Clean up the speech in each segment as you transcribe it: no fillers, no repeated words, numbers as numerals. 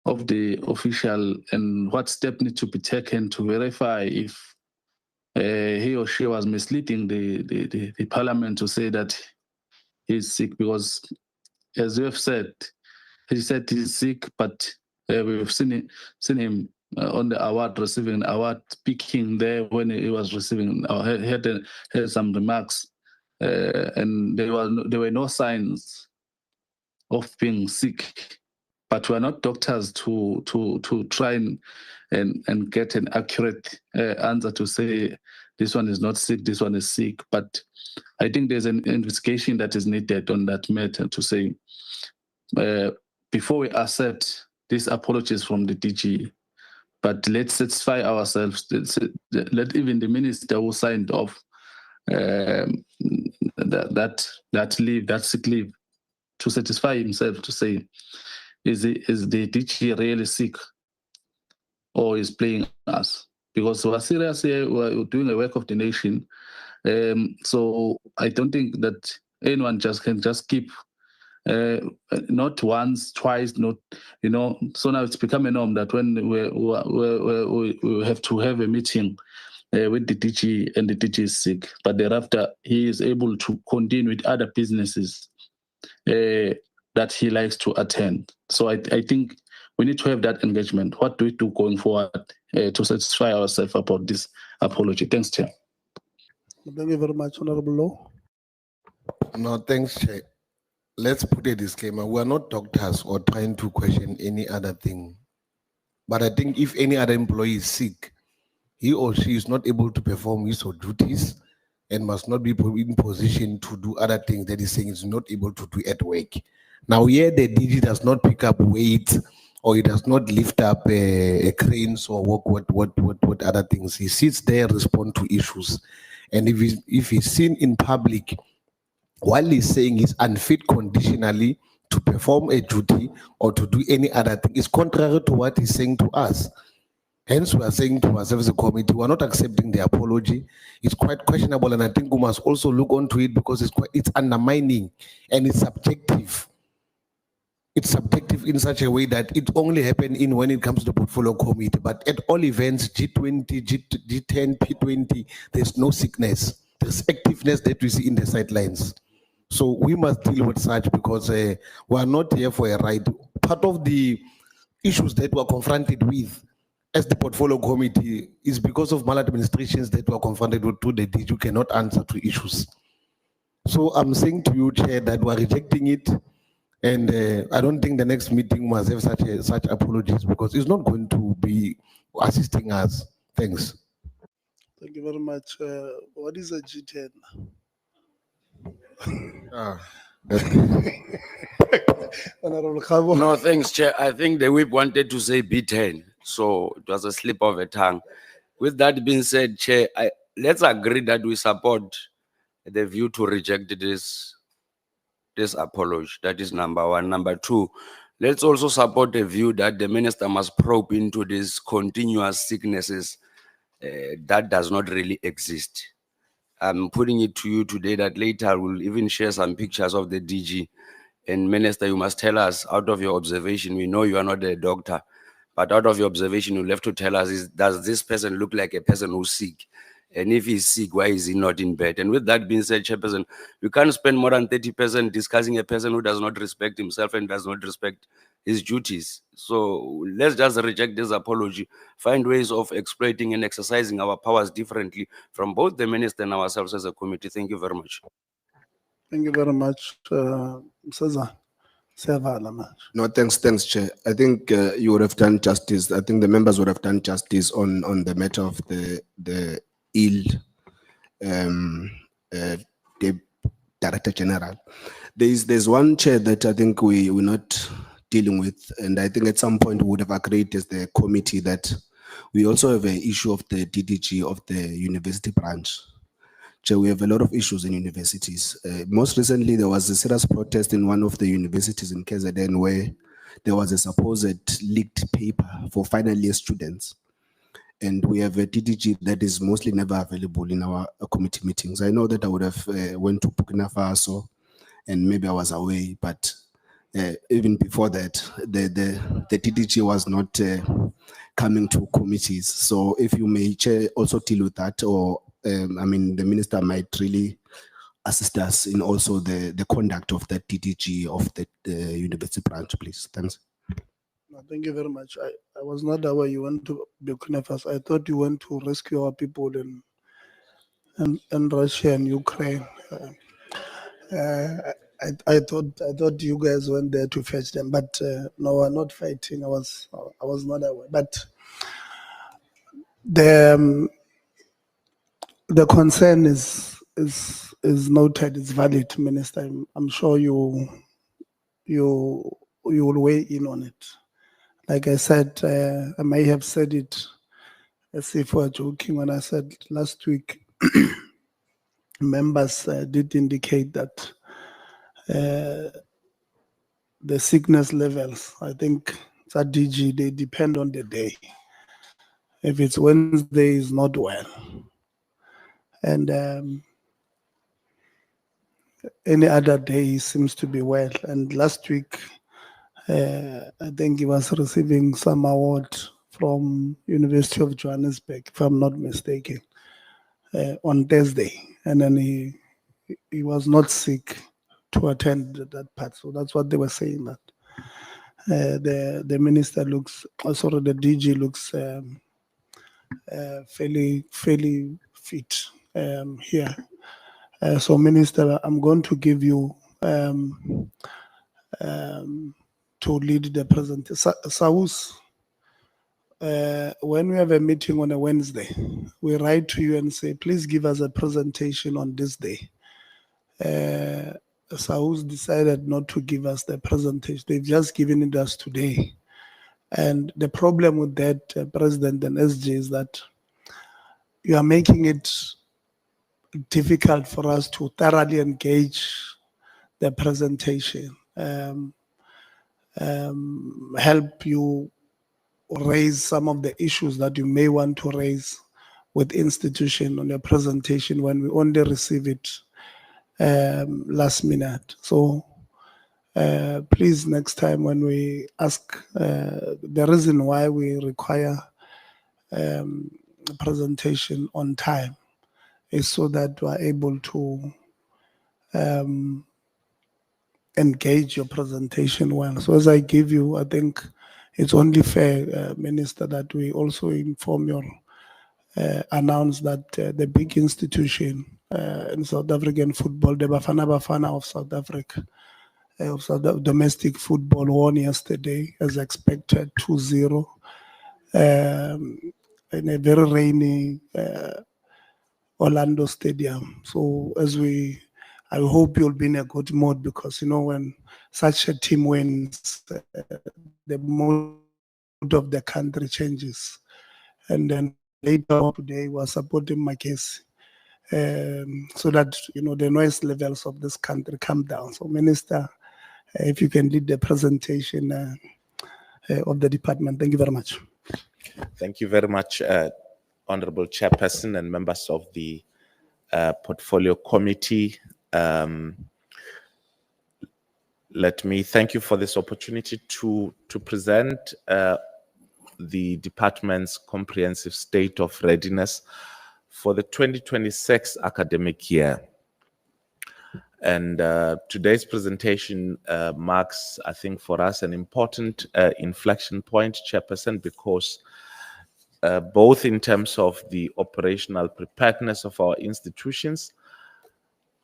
of the official and what step need to be taken to verify if he or she was misleading the parliament to say that he's sick, because as you have said, he said he's sick, but we've seen him on the award, receiving an award, speaking there when he was receiving, had some remarks, and there were no signs of being sick. But we are not doctors to try and get an accurate answer to say this one is not sick, this one is sick. But I think there's an investigation that is needed on that matter to say, before we accept these apologies from the DG, but let's satisfy ourselves. Let even the minister who signed off that leave, that sick leave, to satisfy himself to say, is the DG really sick or is playing us? Because we're serious here, we're doing a work of the nation. So I don't think that anyone can just keep not once, twice, not, so now it's become a norm that when we have to have a meeting with the DG and the DG is sick, but thereafter he is able to continue with other businesses that he likes to attend. So I think we need to have that engagement. What do we do going forward to satisfy ourselves about this apology? Thanks, Chair. Thank you very much, Honorable Law. No, thanks, Chair. Let's put a disclaimer. We are not doctors or trying to question any other thing. But I think if any other employee is sick, he or she is not able to perform his or duties and must not be in position to do other things that he's saying is not able to do at work. Now, here the DG does not pick up weight, or he does not lift up a cranes or work what other things. He sits there, respond to issues. And if he's seen in public, while he's saying he's unfit conditionally to perform a duty or to do any other thing, it's contrary to what he's saying to us. Hence, we are saying to ourselves as a committee, we are not accepting the apology. It's quite questionable, and I think we must also look onto it because it's undermining and it's subjective. It's subjective in such a way that it only happens when it comes to the portfolio committee. But at all events, G20, G10, P20, there's no sickness. There's activeness that we see in the sidelines. So we must deal with such because we are not here for a ride. Part of the issues that we are confronted with as the portfolio committee is because of maladministrations that we are confronted with to the DG who cannot answer to issues. So I'm saying to you, Chair, that we are rejecting it. And I don't think the next meeting must have such apologies because it's not going to be assisting us. Thanks. Thank you very much. What is a G10? Honorable Khabo. No, thanks, Chair. I think the whip wanted to say B10, so it was a slip of a tongue. With that being said, Chair, let's agree that we support the view to reject this apology. That is number one. Number two, let's also support the view that the minister must probe into these continuous sicknesses that does not really exist. I'm putting it to you today that later we'll even share some pictures of the DG. And Minister, you must tell us, out of your observation, we know you are not a doctor, but out of your observation, you'll have to tell us, does this person look like a person who's sick? And if he's sick, why is he not in bed? And with that being said, Chairperson, you can't spend more than 30% discussing a person who does not respect himself and does not respect his duties. So let's just reject this apology, find ways of exploiting and exercising our powers differently from both the minister and ourselves as a committee. Thank you very much. Thank you very much, Cesar. No, thanks, Chair. I think you would have done justice. I think the members would have done justice on the matter of the ill the Director General. There's one, Chair, that I think we're not dealing with, and I think at some point we would have agreed as the committee that we also have an issue of the DDG of the university branch. Chair, we have a lot of issues in universities. Most recently, there was a serious protest in one of the universities in KZN where there was a supposed leaked paper for final year students. And we have a DDG that is mostly never available in our committee meetings. I know that I would have went to Burkina Faso and maybe I was away, but even before that, the DDG was not coming to committees. So if you may, Chair, also deal with that, or I mean, the minister might really assist us in also the conduct of the DDG of the university branch, please. Thanks. No, thank you very much. I was not aware you went to Burkina Faso. I thought you went to rescue our people in Russia and Ukraine. I thought you guys went there to fetch them, but no, we're not fighting. I was not aware. But the concern is noted. It's valid, Minister. I'm sure you will weigh in on it. Like I said, I may have said it as if we're joking when I said last week. Members did indicate that the sickness levels, I think that DG, they depend on the day. If it's Wednesday, is not well. And any other day he seems to be well. And last week, I think he was receiving some award from University of Johannesburg, if I'm not mistaken, on Thursday. And then he was not sick to attend that part. So that's what they were saying, that the minister looks, the DG looks fairly fit here. So Minister, I'm going to give you to lead the presentation. Saus, when we have a meeting on a Wednesday, we write to you and say, please give us a presentation on this day. Saus decided not to give us the presentation. They've just given it us today. And the problem with that, President and SG, is that you are making it difficult for us to thoroughly engage the presentation, help you raise some of the issues that you may want to raise with institution on your presentation when we only receive it last minute. So please, next time when we ask, the reason why we require a presentation on time is so that we are able to engage your presentation well. So as I give you, I think it's only fair, Minister, that we also inform your, announce that the big institution in South African football, the Bafana Bafana of South Africa, domestic football, won yesterday as expected 2-0 in a very rainy Orlando Stadium. So I hope you'll be in a good mood, because when such a team wins, the mood of the country changes. And then later on today, we're supporting Makesi, so that the noise levels of this country come down. So Minister, if you can lead the presentation of the department. Thank you very much. Thank you very much, Honorable Chairperson and members of the Portfolio Committee. Let me thank you for this opportunity to present the department's comprehensive state of readiness for the 2026 academic year. And today's presentation marks, I think, for us an important inflection point, Chairperson, because both in terms of the operational preparedness of our institutions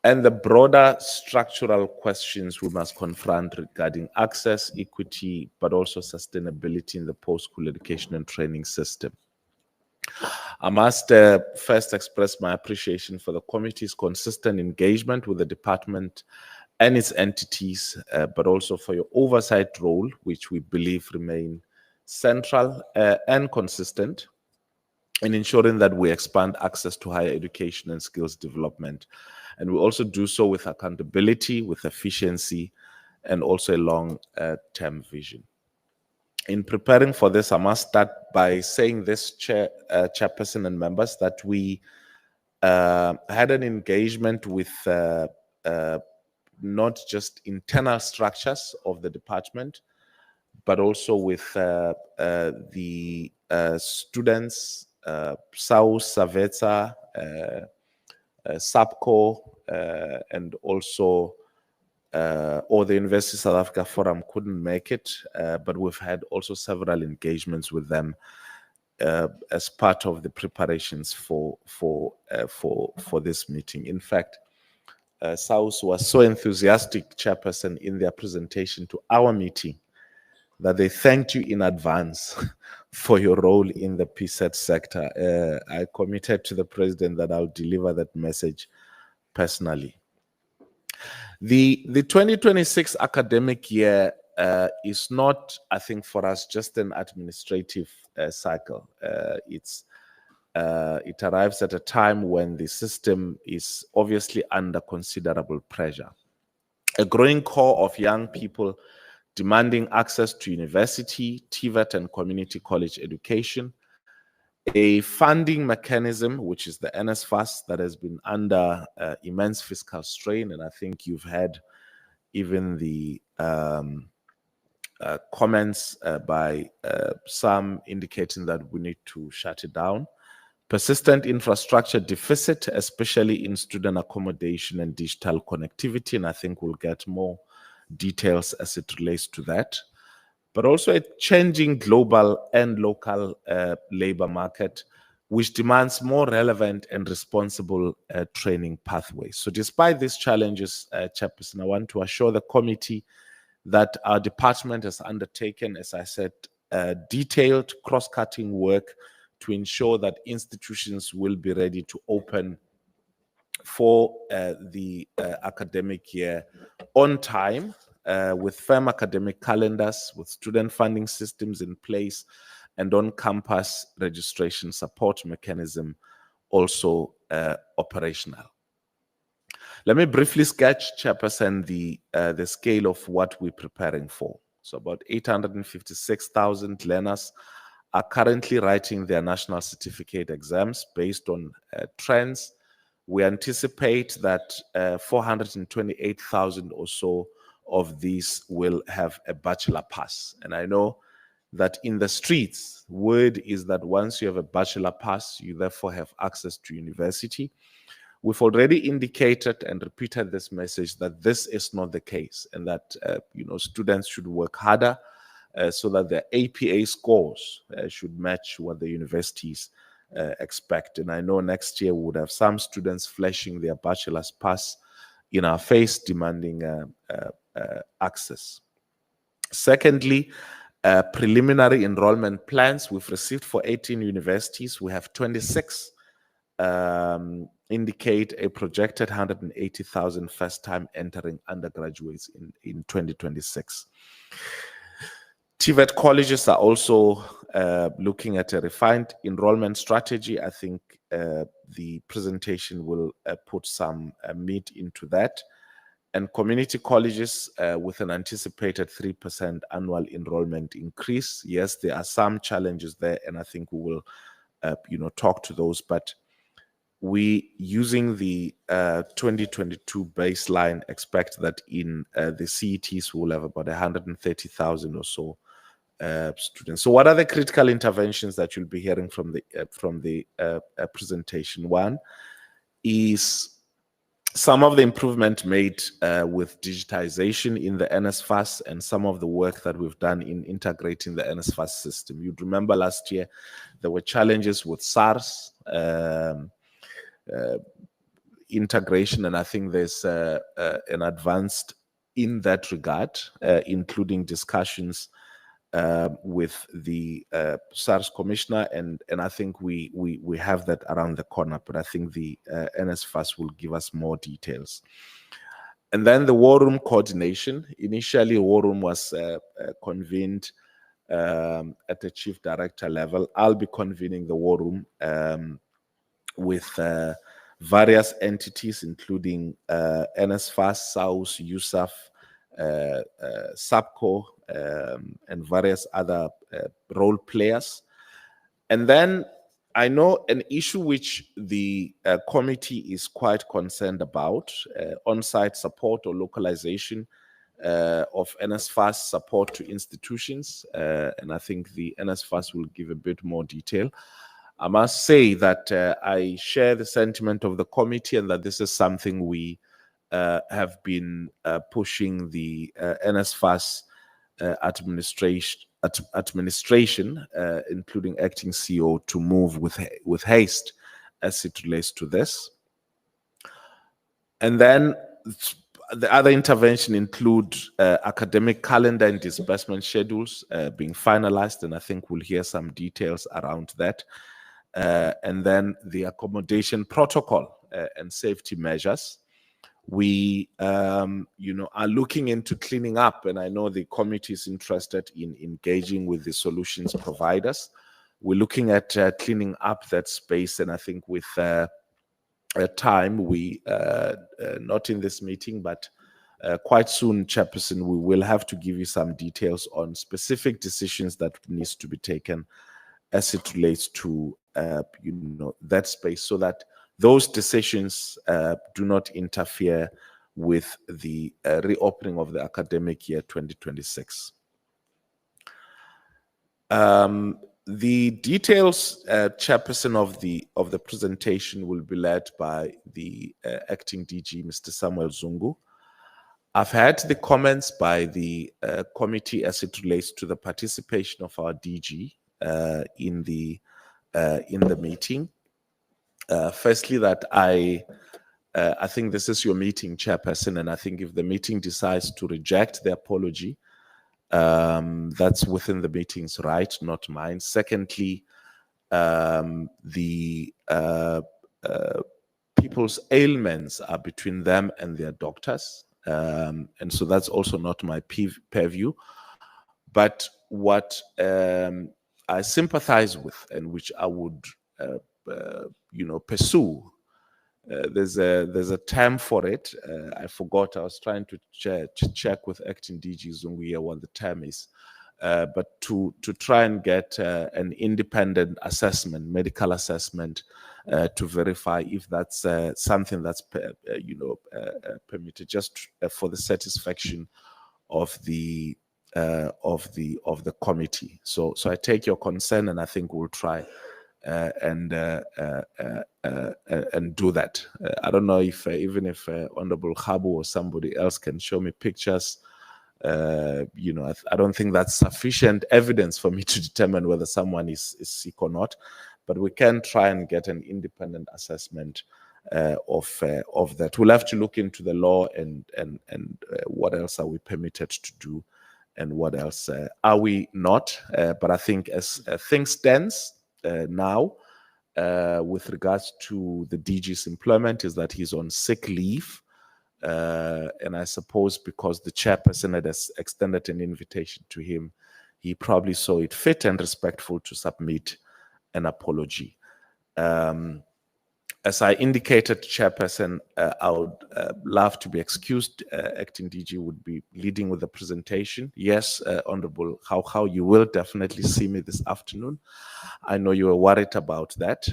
and the broader structural questions we must confront regarding access, equity, but also sustainability in the post-school education and training system. I must first express my appreciation for the committee's consistent engagement with the department and its entities, but also for your oversight role, which we believe remain central and consistent in ensuring that we expand access to higher education and skills development. And we also do so with accountability, with efficiency, and also a long-term vision. In preparing for this, I must start by saying this, Chairperson and members, that we had an engagement with not just internal structures of the department, but also with the students, SAUS, SAVETA, SAPCO, and also or the University of South Africa Forum couldn't make it, but we've had also several engagements with them as part of the preparations for this meeting. In fact, SAUS was so enthusiastic, Chairperson, in their presentation to our meeting that they thanked you in advance for your role in the PSET sector. I committed to the President that I'll deliver that message personally. The 2026 academic year is not, I think, for us just an administrative cycle. It arrives at a time when the system is obviously under considerable pressure. A growing core of young people demanding access to university, TVET, and community college education, a funding mechanism, which is the NSFAS, that has been under immense fiscal strain, and I think you've had even the comments by some indicating that we need to shut it down. Persistent infrastructure deficit, especially in student accommodation and digital connectivity, and I think we'll get more details as it relates to that. But also a changing global and local labor market, which demands more relevant and responsible training pathways. So despite these challenges, Chairperson, I want to assure the committee that our department has undertaken, as I said, detailed cross-cutting work to ensure that institutions will be ready to open for the academic year on time, with firm academic calendars, with student funding systems in place, and on-campus registration support mechanism also operational. Let me briefly sketch, Chairperson, the scale of what we're preparing for. So about 856,000 learners are currently writing their national certificate exams based on trends. We anticipate that 428,000 or so of these will have a bachelor pass. And I know that in the streets, word is that once you have a bachelor pass, you therefore have access to university. We've already indicated and repeated this message that this is not the case, and that students should work harder so that their APA scores should match what the universities expect. And I know next year we would have some students flashing their bachelor's pass in our face, demanding access. Secondly, preliminary enrollment plans we've received for 18 universities. We have 26 indicate a projected 180,000 first-time entering undergraduates in 2026. TVET colleges are also looking at a refined enrollment strategy. I think the presentation will put some meat into that. And community colleges with an anticipated 3% annual enrollment increase. Yes, there are some challenges there, and I think we will talk to those, but we, using the 2022 baseline, expect that in the CETs we'll have about 130,000 or so students. So what are the critical interventions that you'll be hearing from the presentation? One is some of the improvement made with digitization in the NSFAS and some of the work that we've done in integrating the NSFAS system. You'd remember last year there were challenges with SARS integration, and I think there's an advanced in that regard, including discussions with the SARS commissioner, and I think we have that around the corner, but I think the NSFAS will give us more details. And then the war room coordination. Initially, war room was convened at the chief director level. I'll be convening the war room with various entities, including NSFAS, SAUS, USAF, SAPCO, and various other role players. And then I know an issue which the committee is quite concerned about, on-site support or localization of NSFAS support to institutions, and I think the NSFAS will give a bit more detail. I must say that I share the sentiment of the committee and that this is something we have been pushing the NSFAS administration, including acting CEO, to move with haste as it relates to this. And then the other intervention include academic calendar and disbursement schedules being finalized, and I think we'll hear some details around that. And then the accommodation protocol and safety measures. We, are looking into cleaning up, and I know the committee is interested in engaging with the solutions providers. We're looking at cleaning up that space, and I think with time, we, not in this meeting, but quite soon, Chairperson, we will have to give you some details on specific decisions that needs to be taken as it relates to, that space, so that those decisions do not interfere with the reopening of the academic year 2026. The details, Chairperson, of the presentation will be led by the acting DG, Mr. Samuel Zungu. I've had the comments by the committee as it relates to the participation of our DG in the meeting. Firstly, that I think this is your meeting, Chairperson, and I think if the meeting decides to reject the apology, that's within the meeting's right, not mine. Secondly, the people's ailments are between them and their doctors, and so that's also not my purview. But what I sympathize with, and which I would pursue. There's a term for it. I forgot. I was trying to check with acting DG Zungu here what the term is. But to try and get an independent assessment, medical assessment, to verify if that's something that's permitted, just for the satisfaction of the committee. So I take your concern, and I think we'll try and do that. I don't know if even if Honorable Khabu or somebody else can show me pictures. I don't think that's sufficient evidence for me to determine whether someone is sick or not. But we can try and get an independent assessment of that. We'll have to look into the law and what else are we permitted to do, and what else are we not. But I think as things stands now, with regards to the DG's employment, is that he's on sick leave. And I suppose because the chairperson had extended an invitation to him, he probably saw it fit and respectful to submit an apology. As I indicated, Chairperson, I would love to be excused. Acting DG would be leading with the presentation. Yes, Honorable How, you will definitely see me this afternoon. I know you were worried about that,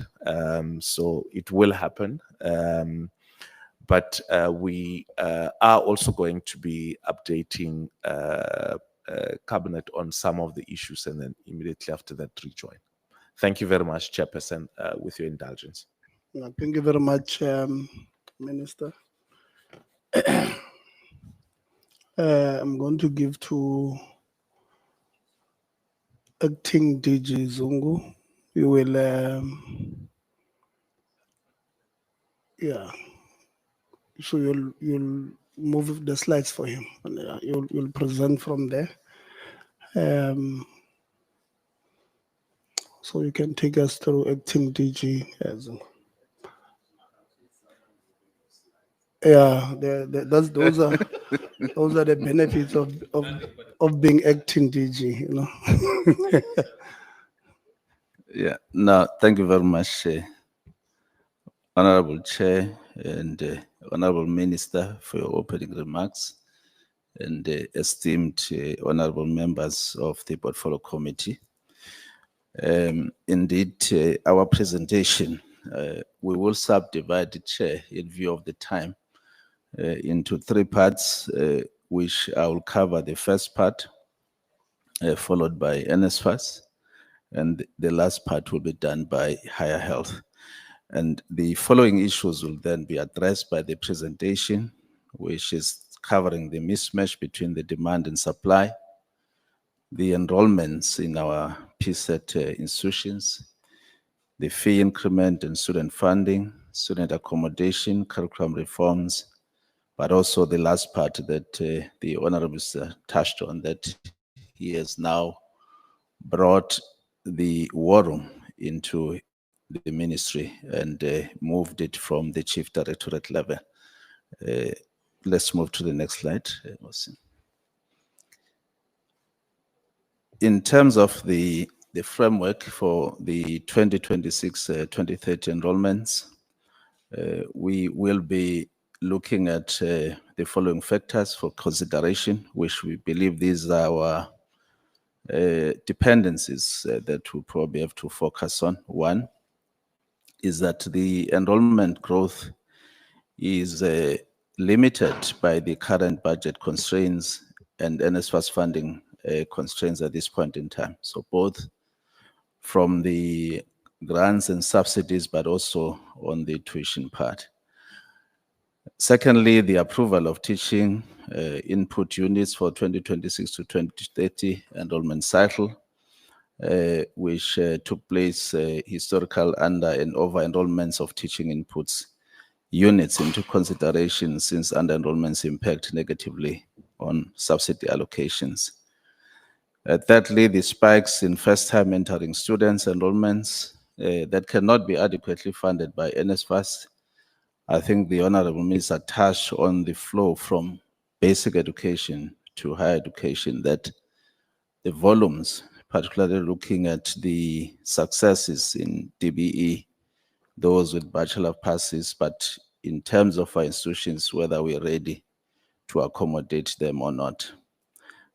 so it will happen. But we are also going to be updating Cabinet on some of the issues, and then immediately after that rejoin. Thank you very much, Chairperson, with your indulgence. Thank you very much, Minister. I'm going to give to Acting DG Zungu. You will, so you'll move the slides for him, and you'll present from there. So you can take us through Acting DG Zungu. Yeah, those are the benefits of being acting DG, you know. Yeah, no, thank you very much, Honorable Chair and Honorable Minister, for your opening remarks, and esteemed Honorable members of the Portfolio Committee. Indeed, our presentation, we will subdivide it, Chair, in view of the time, into three parts, which I will cover the first part, followed by NSFAS, and the last part will be done by Higher Health. And the following issues will then be addressed by the presentation, which is covering the mismatch between the demand and supply, the enrollments in our PSET institutions, the fee increment and student funding, student accommodation, curriculum reforms, but also the last part that the Honorable touched on, that he has now brought the war room into the ministry and moved it from the chief directorate level. Let's move to the next slide. In terms of the framework for the 2026-2030 enrollments, we will be looking at the following factors for consideration, which we believe these are our dependencies that we probably have to focus on. One is that the enrollment growth is limited by the current budget constraints and NSFAS funding constraints at this point in time. So both from the grants and subsidies, but also on the tuition part. Secondly, the approval of teaching input units for 2026 to 2030 enrollment cycle, which took place historical under and over enrollments of teaching inputs units into consideration, since under enrollments impact negatively on subsidy allocations. Thirdly, the spikes in first-time entering students enrollments that cannot be adequately funded by NSFAS. I think the Honorable Minister touched on the flow from basic education to higher education, that the volumes, particularly looking at the successes in DBE, those with bachelor passes, but in terms of our institutions, whether we're ready to accommodate them or not.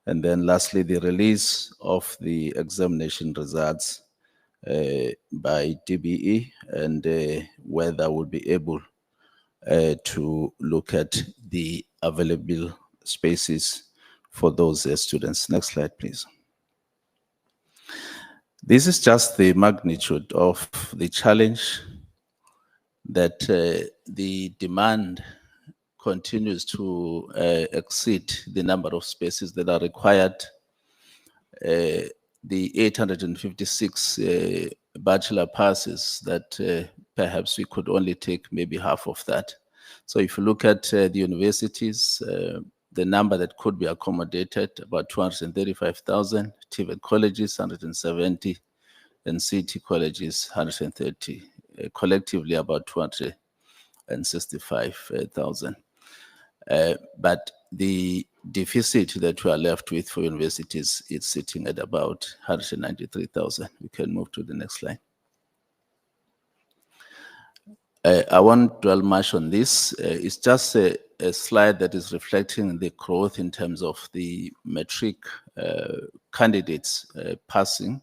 And then lastly, the release of the examination results by DBE, and whether we'll be able to look at the available spaces for those students. Next slide, please. This is just the magnitude of the challenge that the demand continues to exceed the number of spaces that are required. The 856 bachelor passes that perhaps we could only take maybe half of that. So if you look at the universities, the number that could be accommodated, about 235,000, TVET colleges, 170, and CT colleges, 130, collectively about 265,000. But the deficit that we are left with for universities is sitting at about 193,000. We can move to the next slide. I won't dwell much on this. It's just a slide that is reflecting the growth in terms of the metric candidates passing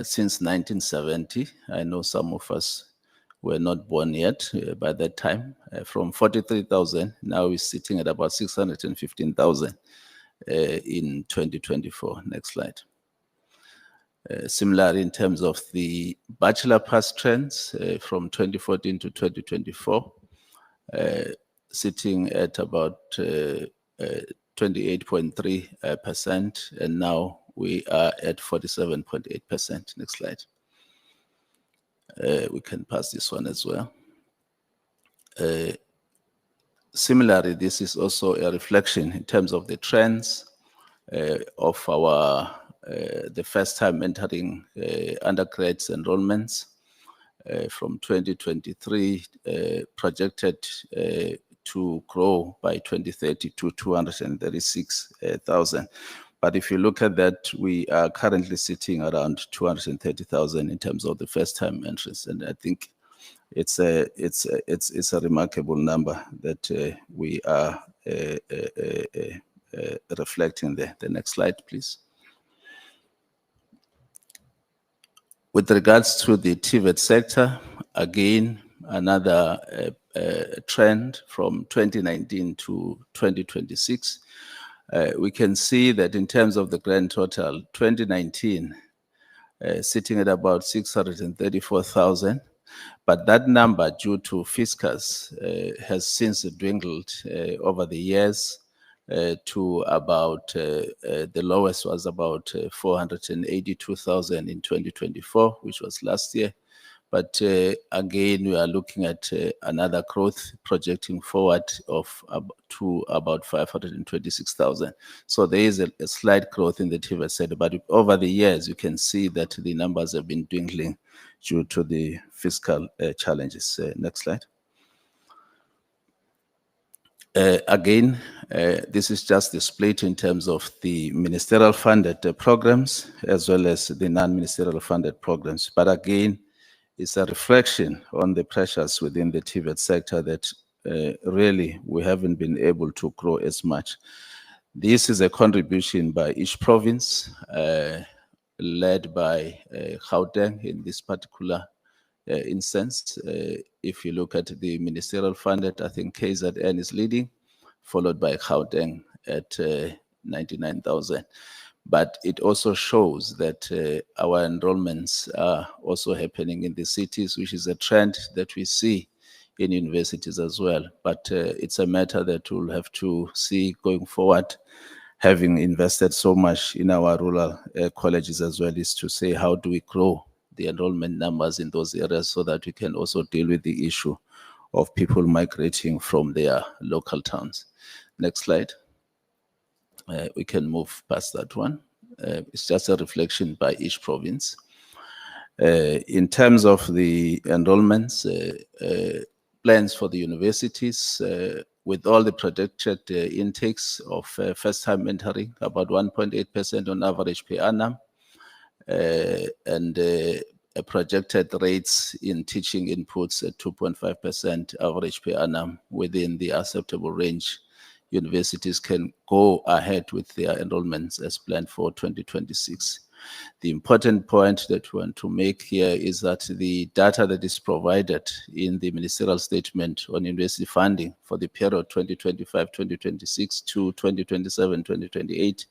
since 1970. I know some of us were not born yet by that time. From 43,000, now we're sitting at about 615,000 in 2024. Next slide. Similarly, in terms of the bachelor pass trends from 2014 to 2024, sitting at about 28.3%, and now we are at 47.8%. Next slide. We can pass this one as well. Similarly, this is also a reflection in terms of the trends of our the first time entering undergrads enrollments from 2023 projected to grow by 2030 to 236,000. But if you look at that, we are currently sitting around 230,000 in terms of the first time entrance. And I think it's a remarkable number that we are reflecting there. The next slide, please. With regards to the TVET sector, again, another trend from 2019 to 2026. We can see that in terms of the grand total, 2019 sitting at about 634,000, but that number due to fiscus has since dwindled over the years to about, the lowest was about 482,000 in 2024, which was last year. But again, we are looking at another growth projecting forward of to about 526,000. So there is a slight growth in the TVET sector, but over the years, you can see that the numbers have been dwindling due to the fiscal challenges. Next slide. Again, this is just the split in terms of the ministerial funded programs as well as the non-ministerial funded programs. But again, it's a reflection on the pressures within the TVET sector that really we haven't been able to grow as much. This is a contribution by each province, led by Gauteng in this particular instance. If you look at the ministerial funded, I think KZN is leading, followed by Gauteng at 99,000. But it also shows that our enrollments are also happening in the cities, which is a trend that we see in universities as well. But it's a matter that we'll have to see going forward, having invested so much in our rural colleges as well, is to say, how do we grow the enrollment numbers in those areas so that we can also deal with the issue of people migrating from their local towns. Next slide. We can move past that one. It's just a reflection by each province. In terms of the enrollments, plans for the universities, with all the projected intakes of first-time entering, about 1.8% on average per annum, and projected rates in teaching inputs at 2.5% average per annum within the acceptable range. Universities can go ahead with their enrollments as planned for 2026. The important point that we want to make here is that the data that is provided in the ministerial statement on university funding for the period 2025-2026 to 2027-2028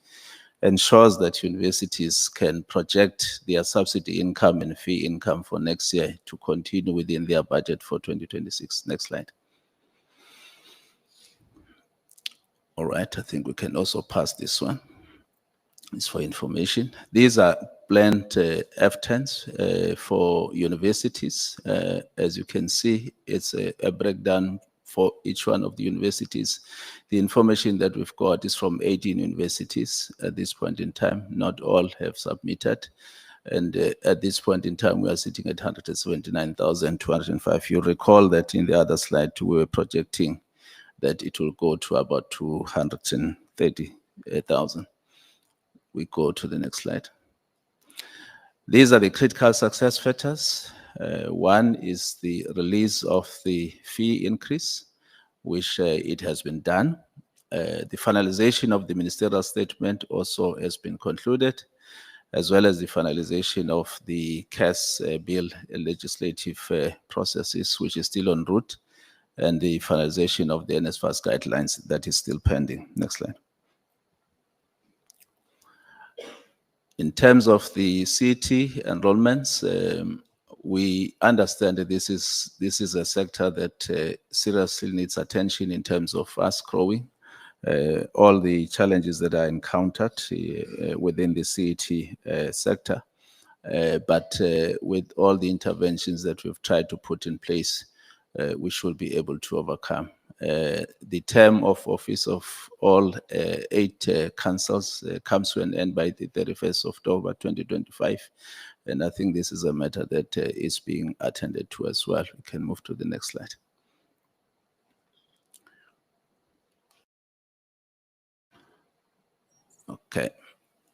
ensures that universities can project their subsidy income and fee income for next year to continue within their budget for 2026. Next slide. All right, I think we can also pass this one. It's for information. These are planned F10s for universities. As you can see, it's a breakdown for each one of the universities. The information that we've got is from 18 universities at this point in time. Not all have submitted. And at this point in time, we are sitting at 179,205. You recall that in the other slide, we were projecting that it will go to about 230,000. We go to the next slide. These are the critical success factors. One is the release of the fee increase, which it has been done. The finalization of the ministerial statement also has been concluded, as well as the finalization of the CAS bill legislative processes, which is still en route, and the finalization of the NSFAS guidelines that is still pending. Next slide. In terms of the CT enrollments, we understand that this is a sector that seriously needs attention in terms of us growing. All the challenges that are encountered within the CET sector, but with all the interventions that we've tried to put in place, we should be able to overcome. The term of office of all 8 councils comes to an end by the 31st of October 2025. And I think this is a matter that is being attended to as well. We can move to the next slide. Okay.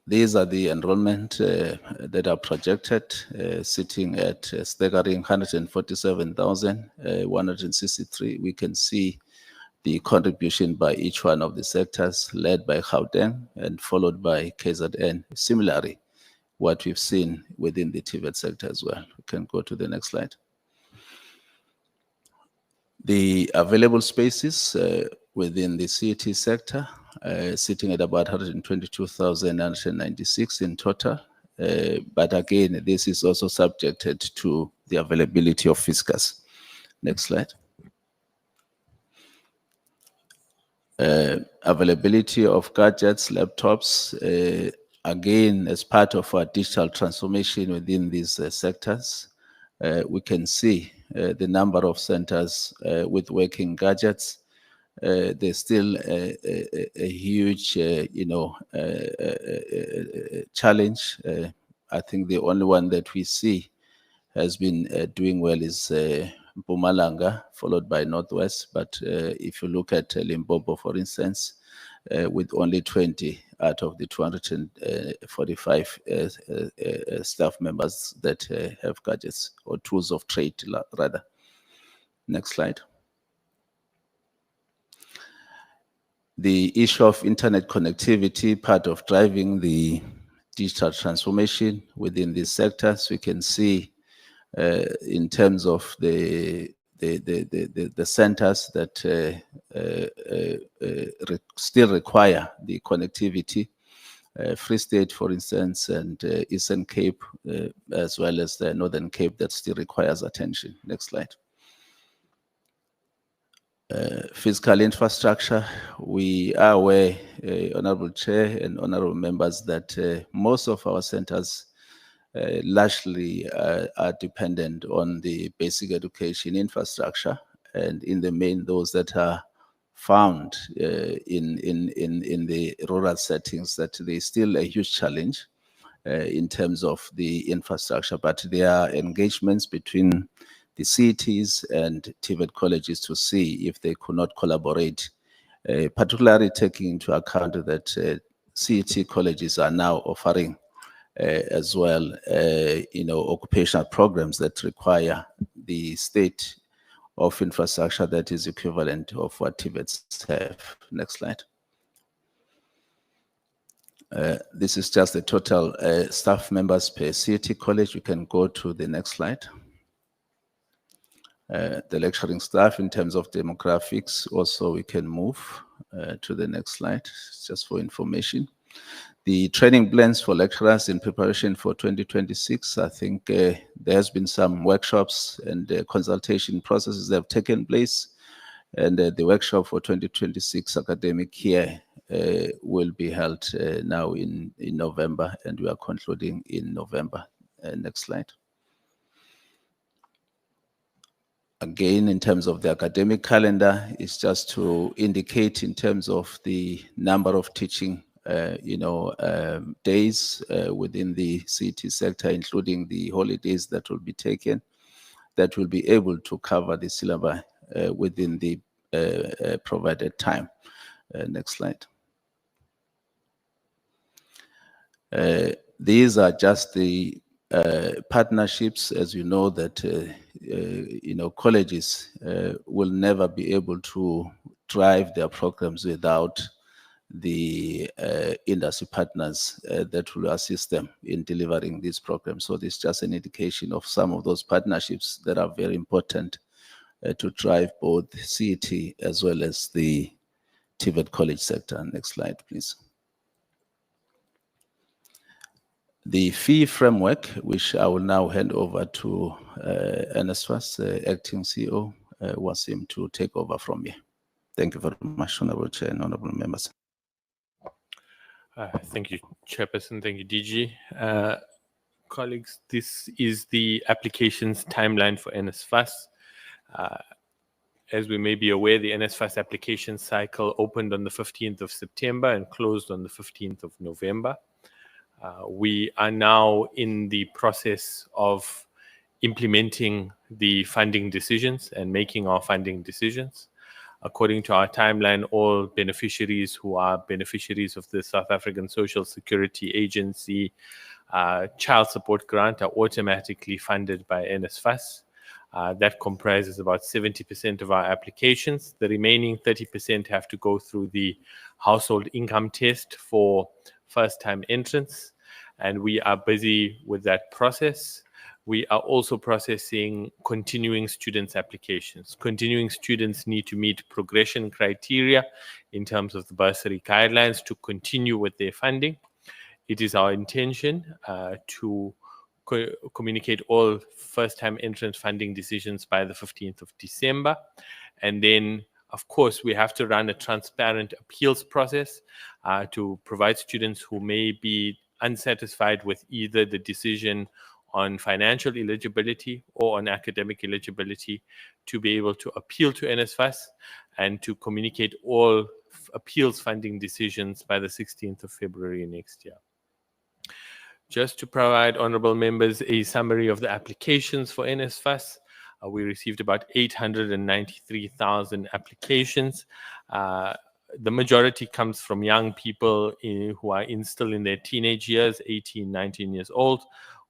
These are the enrollment that are projected, sitting at staggering 147,163. We can see the contribution by each one of the sectors, led by Gauteng and followed by KZN. Similarly, what we've seen within the TVET sector as well. We can go to the next slide. The available spaces within the CET sector sitting at about 122,996 in total. But again, this is also subjected to the availability of fiscus. Next slide. Availability of gadgets, laptops, again, as part of our digital transformation within these sectors, we can see the number of centers with working gadgets. There's still a huge, challenge. I think the only one that we see has been doing well is Mpumalanga, followed by Northwest. But if you look at Limpopo, for instance, with only 20 out of the 245 staff members that have gadgets or tools of trade, rather. Next slide. The issue of internet connectivity, part of driving the digital transformation within these sectors, we can see in terms of the centers that still require the connectivity. Free State, for instance, and Eastern Cape, as well as the Northern Cape, that still requires attention. Next slide. Physical infrastructure. We are aware, Honorable Chair and Honorable Members, that most of our centers largely are dependent on the basic education infrastructure, and in the main, those that are found in the rural settings, that there's still a huge challenge in terms of the infrastructure, but there are engagements between the CETs and TVET colleges to see if they could not collaborate, particularly taking into account that CET colleges are now offering as well, occupational programs that require the state of infrastructure that is equivalent of what TVETs have. Next slide. This is just the total staff members per CET college. You can go to the next slide. The lecturing staff in terms of demographics, also we can move to the next slide, just for information. The training plans for lecturers in preparation for 2026, I think there has been some workshops and consultation processes that have taken place, and the workshop for 2026 academic year will be held now in November, and we are concluding in November. Next slide. Again, in terms of the academic calendar, it's just to indicate in terms of the number of teaching days within the CET sector, including the holidays that will be taken, that will be able to cover the syllabus within the provided time. Next slide. These are just the partnerships, as you know, that colleges will never be able to drive their programs without the industry partners that will assist them in delivering these programs. So this is just an indication of some of those partnerships that are very important to drive both CET as well as the TVET college sector. Next slide, please. The fee framework, which I will now hand over to NSFAS Acting CEO, Wasim, to take over from me. Thank you very much, Honorable Chair and Honorable Members. Thank you, Chairperson. Thank you, DG. Colleagues, this is the applications timeline for NSFAS. As we may be aware, the NSFAS application cycle opened on the 15th of September and closed on the 15th of November. We are now in the process of implementing the funding decisions and making our funding decisions. According to our timeline, all beneficiaries who are beneficiaries of the South African Social Security Agency child support grant are automatically funded by NSFAS. That comprises about 70% of our applications. The remaining 30% have to go through the household income test for first-time entrants. and we are busy with that process. We are also processing continuing students' applications. Continuing students need to meet progression criteria in terms of the bursary guidelines to continue with their funding. It is our intention to communicate all first-time entrant funding decisions by the 15th of December. And then, of course, we have to run a transparent appeals process to provide students who may be unsatisfied with either the decision on financial eligibility or on academic eligibility to be able to appeal to NSFAS and to communicate all appeals funding decisions by the 16th of February next year. Just to provide honorable members a summary of the applications for NSFAS, we received about 893,000 applications. The majority comes from young people who are still in their teenage years, 18, 19 years old,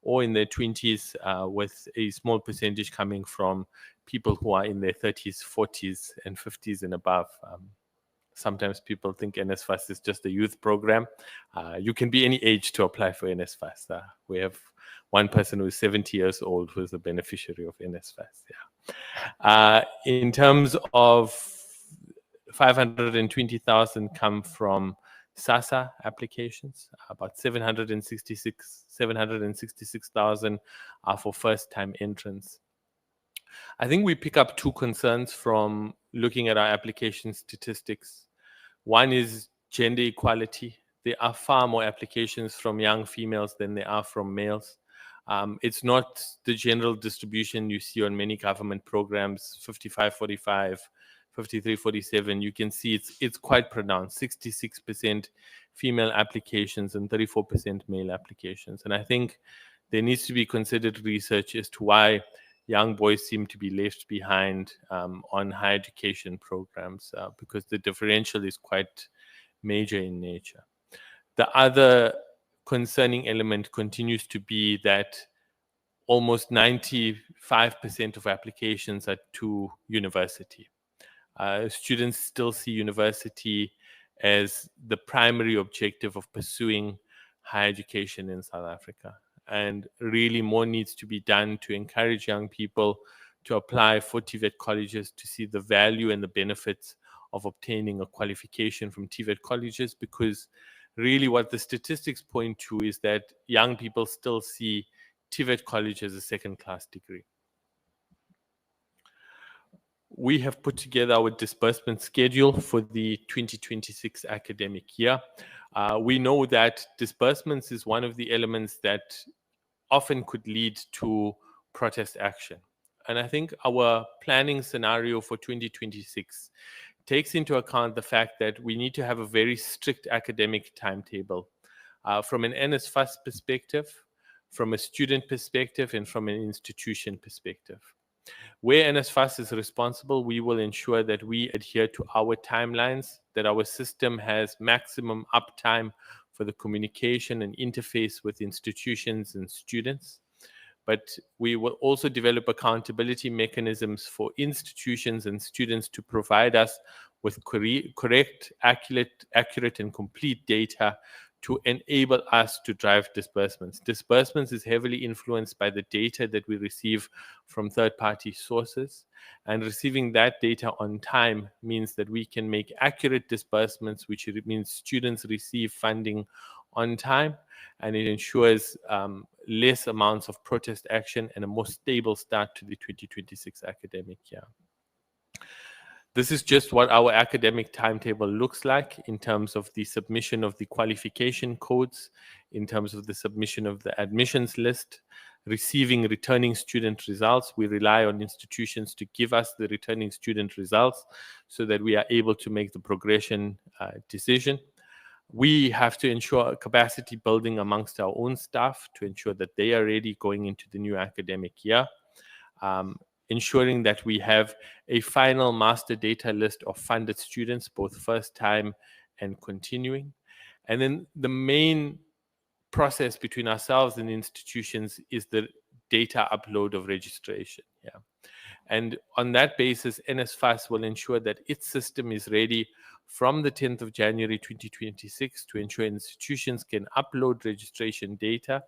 or in their 20s, with a small percentage coming from people who are in their 30s, 40s, and 50s and above. Sometimes people think NSFAS is just a youth program. You can be any age to apply for NSFAS. We have one person who is 70 years old who is a beneficiary of NSFAS. Yeah. In terms of 520,000 come from SASSA applications. About 766,000 are for first-time entrants. I think we pick up two concerns from looking at our application statistics. One is gender equality. There are far more applications from young females than there are from males. It's not the general distribution you see on many government programs, 55-45, 53-47. You can see it's quite pronounced, 66% female applications and 34% male applications. And I think there needs to be considered research as to why young boys seem to be left behind on higher education programs because the differential is quite major in nature. The other concerning element continues to be that almost 95% of applications are to university. Students still see university as the primary objective of pursuing higher education in South Africa. And really more needs to be done to encourage young people to apply for TVET colleges, to see the value and the benefits of obtaining a qualification from TVET colleges, because really what the statistics point to is that young people still see TVET college as a second-class degree. We have put together our disbursement schedule for the 2026 academic year. We know that disbursements is one of the elements that often could lead to protest action. And I think our planning scenario for 2026 takes into account the fact that we need to have a very strict academic timetable from an NSFAS perspective, from a student perspective, and from an institution perspective. Where NSFAS is responsible, we will ensure that we adhere to our timelines, that our system has maximum uptime for the communication and interface with institutions and students. But we will also develop accountability mechanisms for institutions and students to provide us with correct, accurate, and complete data to enable us to drive disbursements. Disbursements is heavily influenced by the data that we receive from third-party sources, and receiving that data on time means that we can make accurate disbursements, which means students receive funding on time, and it ensures less amounts of protest action and a more stable start to the 2026 academic year. This is just what our academic timetable looks like in terms of the submission of the qualification codes, in terms of the submission of the admissions list, receiving returning student results. We rely on institutions to give us the returning student results so that we are able to make the progression decision. We have to ensure capacity building amongst our own staff to ensure that they are ready going into the new academic year. Ensuring that we have a final master data list of funded students, both first time and continuing. And then the main process between ourselves and institutions is the data upload of registration. Yeah. And on that basis, NSFAS will ensure that its system is ready from the 10th of January 2026 to ensure institutions can upload registration data.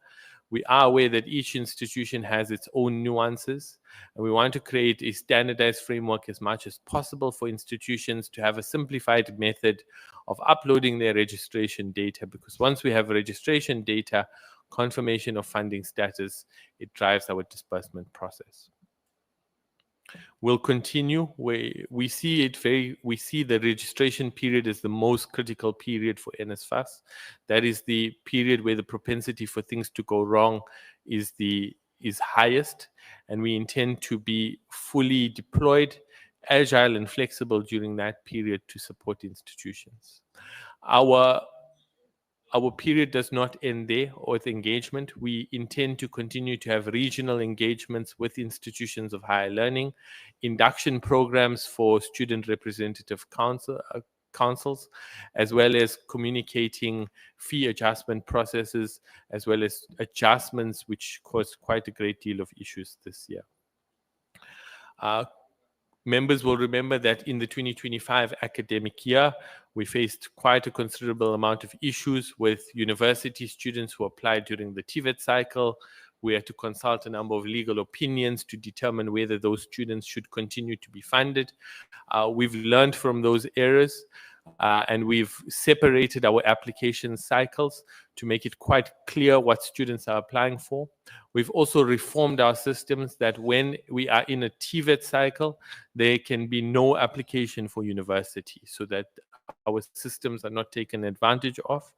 We are aware that each institution has its own nuances, and we want to create a standardized framework as much as possible for institutions to have a simplified method of uploading their registration data, because once we have registration data, confirmation of funding status, it drives our disbursement process. We'll continue. We see the registration period as the most critical period for NSFAS. That is the period where the propensity for things to go wrong is highest, and we intend to be fully deployed, agile and flexible during that period to support institutions. Our period does not end there with engagement. We intend to continue to have regional engagements with institutions of higher learning, induction programs for student representative councils, as well as communicating fee adjustment processes, as well as adjustments which caused quite a great deal of issues this year. Members will remember that in the 2025 academic year, we faced quite a considerable amount of issues with university students who applied during the TVET cycle. We had to consult a number of legal opinions to determine whether those students should continue to be funded. We've learned from those errors, and we've separated our application cycles to make it quite clear what students are applying for. We've also reformed our systems that when we are in a TVET cycle, there can be no application for university, so that our systems are not taken advantage of.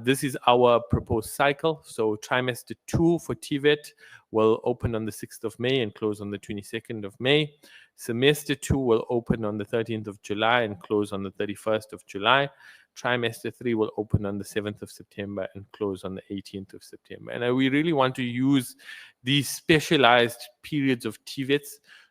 This is our proposed cycle. So trimester 2 for TVET will open on the 6th of May and close on the 22nd of May. Semester 2 will open on the 13th of July and close on the 31st of July. Trimester 3 will open on the 7th of September and close on the 18th of September. And we really want to use these specialized periods of TVETs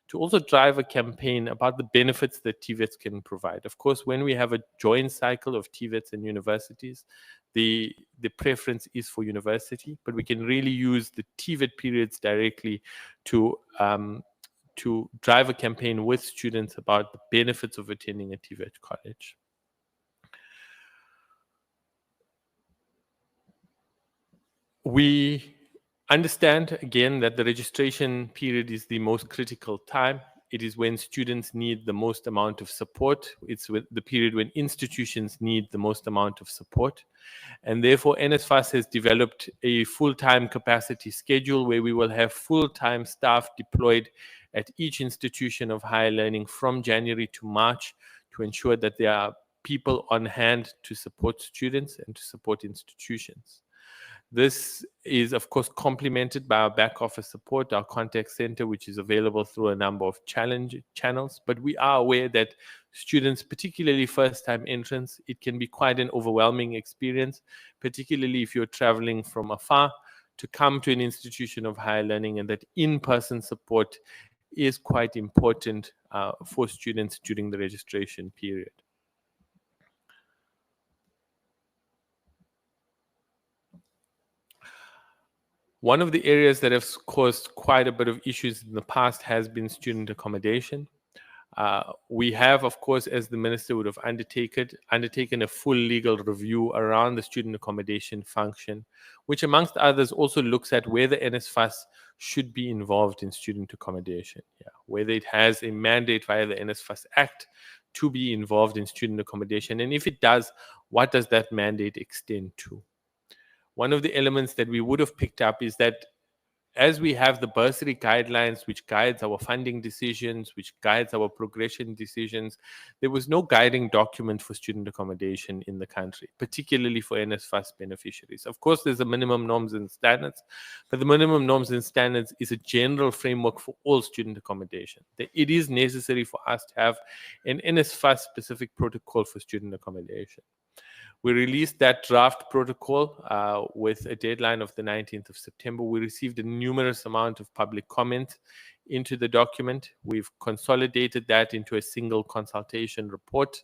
to also drive a campaign about the benefits that TVETs can provide. Of course, when we have a joint cycle of TVETs and universities, the preference is for university, but we can really use the TVET periods directly to drive a campaign with students about the benefits of attending a TVET college. We understand, again, that the registration period is the most critical time. It is when students need the most amount of support. It's the period when institutions need the most amount of support. And therefore, NSFAS has developed a full-time capacity schedule where we will have full-time staff deployed at each institution of higher learning from January to March to ensure that there are people on hand to support students and to support institutions. This is, of course, complemented by our back office support, our contact center, which is available through a number of channels. But we are aware that students, particularly first-time entrants, it can be quite an overwhelming experience, particularly if you're traveling from afar to come to an institution of higher learning, and that in-person support is quite important for students during the registration period. One of the areas that have caused quite a bit of issues in the past has been student accommodation. We have, of course, as the minister would have undertaken a full legal review around the student accommodation function, which amongst others also looks at whether NSFAS should be involved in student accommodation, whether it has a mandate via the NSFAS Act to be involved in student accommodation. And if it does, what does that mandate extend to? One of the elements that we would have picked up is that as we have the bursary guidelines, which guides our funding decisions, which guides our progression decisions, there was no guiding document for student accommodation in the country, particularly for NSFAS beneficiaries. Of course, there's a minimum norms and standards, but the minimum norms and standards is a general framework for all student accommodation. It is necessary for us to have an NSFAS specific protocol for student accommodation. We released that draft protocol with a deadline of the 19th of September. We received a numerous amount of public comment into the document. We've consolidated that into a single consultation report.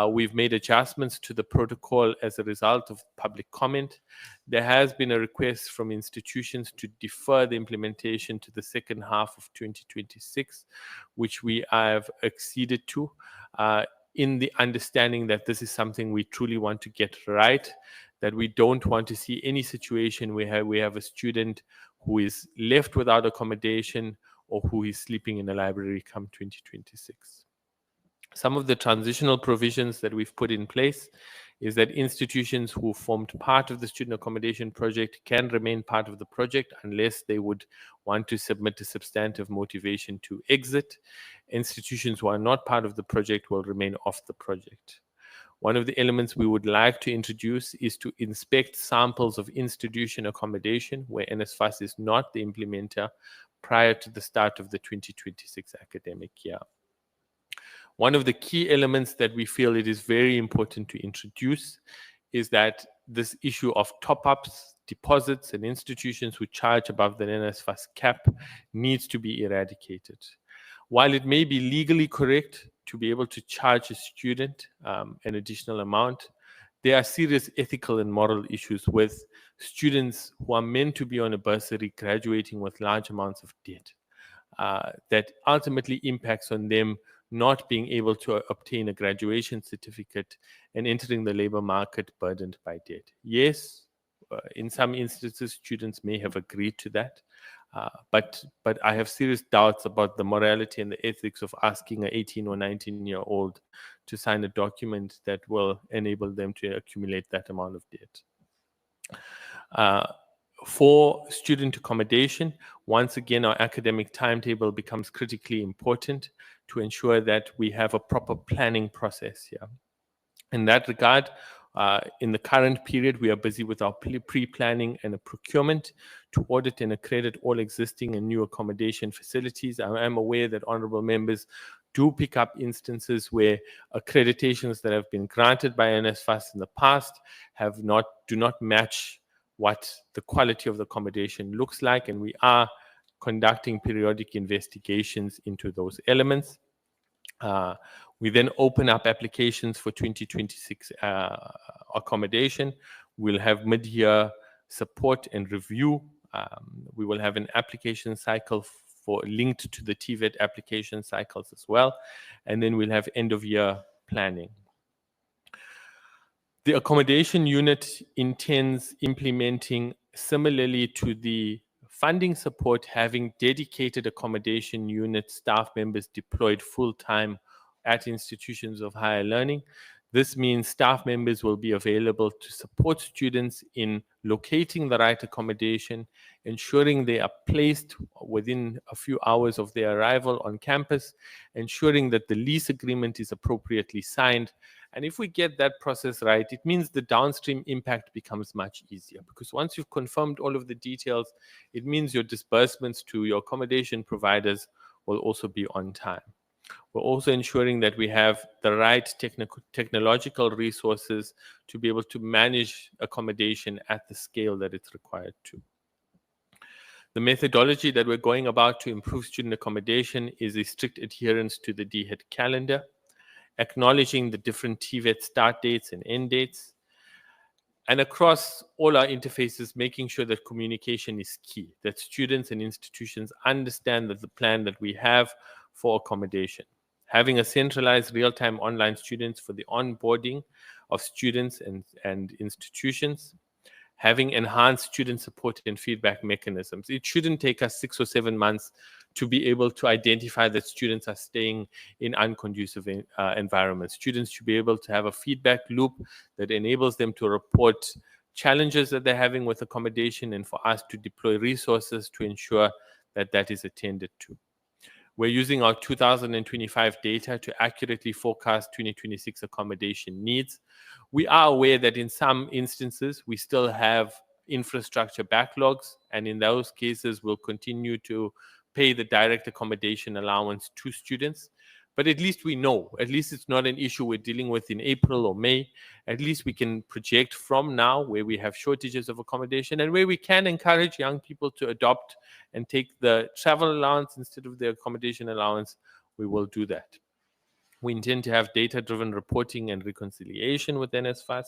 We've made adjustments to the protocol as a result of public comment. There has been a request from institutions to defer the implementation to the second half of 2026, which we have acceded to, in the understanding that this is something we truly want to get right, that we don't want to see any situation where we have a student who is left without accommodation or who is sleeping in a library come 2026. Some of the transitional provisions that we've put in place is that institutions who formed part of the student accommodation project can remain part of the project unless they would want to submit a substantive motivation to exit. Institutions who are not part of the project will remain off the project. One of the elements we would like to introduce is to inspect samples of institution accommodation where NSFAS is not the implementer prior to the start of the 2026 academic year. One of the key elements that we feel it is very important to introduce is that this issue of top-ups, deposits, and institutions who charge above the NSFAS cap needs to be eradicated. While it may be legally correct to be able to charge a student an additional amount, there are serious ethical and moral issues with students who are meant to be on a bursary graduating with large amounts of debt that ultimately impacts on them not being able to obtain a graduation certificate and entering the labor market burdened by debt. Yes, in some instances, students may have agreed to that, but I have serious doubts about the morality and the ethics of asking an 18 or 19-year-old to sign a document that will enable them to accumulate that amount of debt. For student accommodation, once again, our academic timetable becomes critically important to ensure that we have a proper planning process here. In that regard, in the current period, we are busy with our pre-planning and a procurement to audit and accredit all existing and new accommodation facilities. I am aware that honorable members do pick up instances where accreditations that have been granted by NSFAS in the past do not match what the quality of the accommodation looks like, and we are conducting periodic investigations into those elements. We then open up applications for 2026 accommodation. We'll have mid-year support and review. We will have an application cycle linked to the TVET application cycles as well. And then we'll have end-of-year planning. The accommodation unit intends implementing similarly to the funding support, having dedicated accommodation unit staff members deployed full-time at institutions of higher learning. This means staff members will be available to support students in locating the right accommodation, ensuring they are placed within a few hours of their arrival on campus, ensuring that the lease agreement is appropriately signed. And if we get that process right, it means the downstream impact becomes much easier, because once you've confirmed all of the details, it means your disbursements to your accommodation providers will also be on time. We're also ensuring that we have the right technological resources to be able to manage accommodation at the scale that it's required to. The methodology that we're going about to improve student accommodation is a strict adherence to the DHET calendar, acknowledging the different TVET start dates and end dates, and across all our interfaces, making sure that communication is key, that students and institutions understand that the plan that we have for accommodation. Having a centralized real-time online students for the onboarding of students and institutions, having enhanced student support and feedback mechanisms. It shouldn't take us 6 or 7 months to be able to identify that students are staying in unconducive environments. Students should be able to have a feedback loop that enables them to report challenges that they're having with accommodation, and for us to deploy resources to ensure that that is attended to. We're using our 2025 data to accurately forecast 2026 accommodation needs. We are aware that in some instances, we still have infrastructure backlogs, and in those cases, we'll continue to pay the direct accommodation allowance to students. But at least we know, at least it's not an issue we're dealing with in April or May. At least we can project from now where we have shortages of accommodation and where we can encourage young people to adopt and take the travel allowance instead of the accommodation allowance, we will do that. We intend to have data-driven reporting and reconciliation with NSFAS.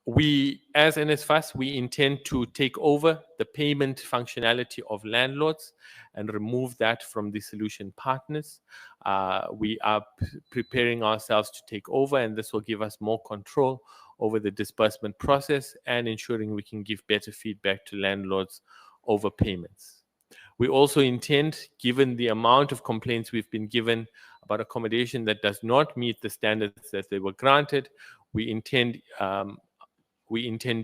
We, as NSFAS, we intend to take over the payment functionality of landlords and remove that from the solution partners. We are preparing ourselves to take over, and this will give us more control over the disbursement process and ensuring we can give better feedback to landlords over payments. We also intend, given the amount of complaints we've been given about accommodation that does not meet the standards that they were granted, we intend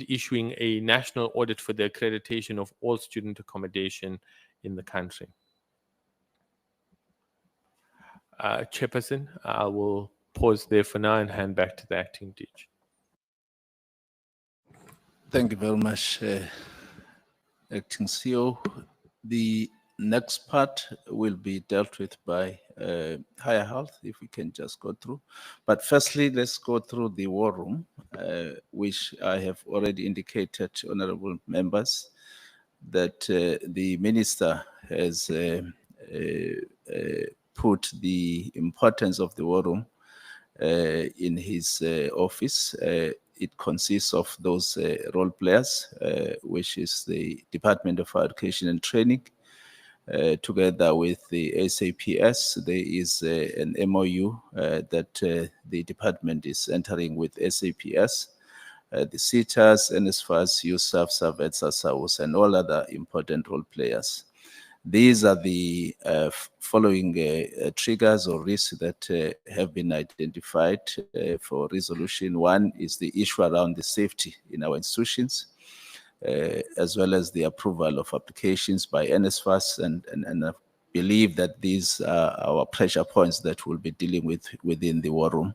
issuing a national audit for the accreditation of all student accommodation in the country. Chairperson, I will pause there for now and hand back to the acting DG. Thank you very much, Acting CEO. The next part will be dealt with by Higher Health, if we can just go through. But firstly, let's go through the war room, which I have already indicated, honorable members, that the minister has put the importance of the war room in his office. It consists of those role players, which is the Department of Education and Training, together with the SAPS. There is an MOU that the department is entering with SAPS, the CETAs, NSFAS, USAF, SAVETS, SAUS, and all other important role players. These are the following triggers or risks that have been identified for resolution. One is the issue around the safety in our institutions, as well as the approval of applications by NSFAS, and I believe that these are our pressure points that we'll be dealing with within the war room.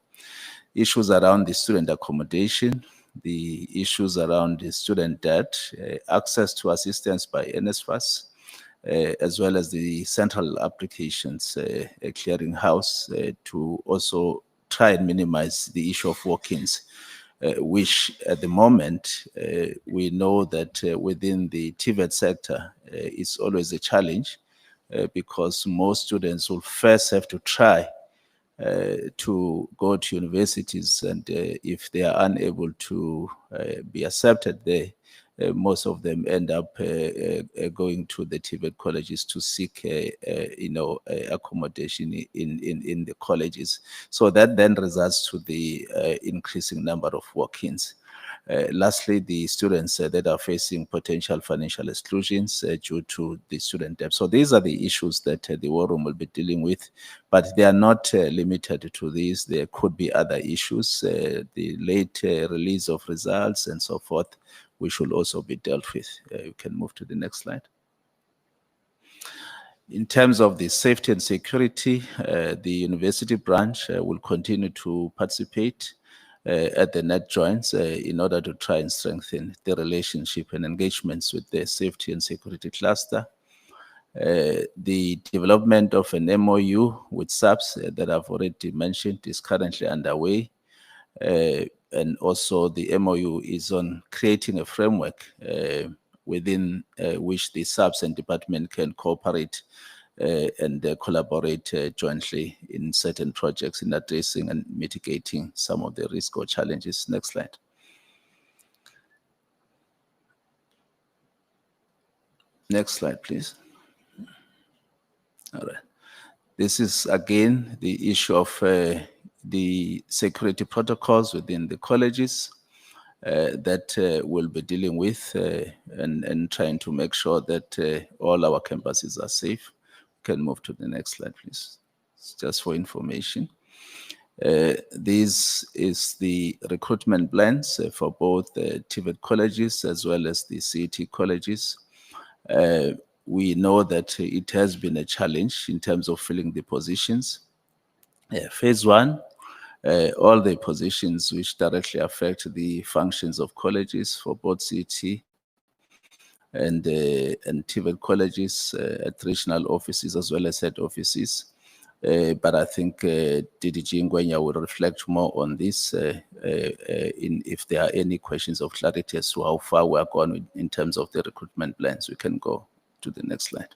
Issues around the student accommodation, the issues around the student debt, access to assistance by NSFAS, as well as the central applications clearinghouse to also try and minimize the issue of walk-ins, which at the moment we know that within the TVET sector it's always a challenge because most students will first have to try to go to universities, and if they are unable to be accepted there, most of them end up going to the TVET colleges to seek, accommodation in the colleges. So that then results to the increasing number of walk-ins. Lastly, the students that are facing potential financial exclusions due to the student debt. So these are the issues that the war room will be dealing with, but they are not limited to these. There could be other issues, the late release of results and so forth, which should also be dealt with. You can move to the next slide. In terms of the safety and security, the university branch will continue to participate at the net joints in order to try and strengthen the relationship and engagements with the safety and security cluster. The development of an MOU with SAPS that I've already mentioned is currently underway. And also the MOU is on creating a framework within which the SAPS and department can cooperate and collaborate jointly in certain projects in addressing and mitigating some of the risk or challenges. Next slide. Next slide, please. All right. This is again the issue of the security protocols within the colleges that we'll be dealing with and trying to make sure that all our campuses are safe. Can move to the next slide, please. It's just for information. This is the recruitment plans for both the TVET colleges as well as the CET colleges. We know that it has been a challenge in terms of filling the positions. Phase one, all the positions which directly affect the functions of colleges for both CET and TVET colleges at regional offices as well as head offices. But I think DDG Ngwenya will reflect more on this if there are any questions of clarity as to how far we are gone in terms of the recruitment plans. We can go to the next slide.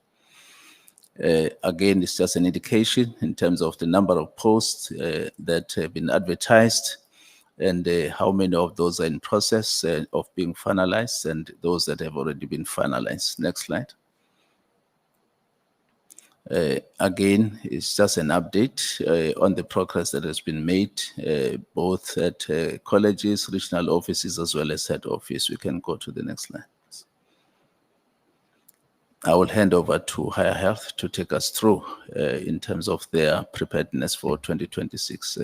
Again, it's just an indication in terms of the number of posts that have been advertised and how many of those are in process of being finalized and those that have already been finalized. Next slide. Again, it's just an update on the progress that has been made, both at colleges, regional offices, as well as head office. We can go to the next slide. I will hand over to Higher Health to take us through in terms of their preparedness for 2026.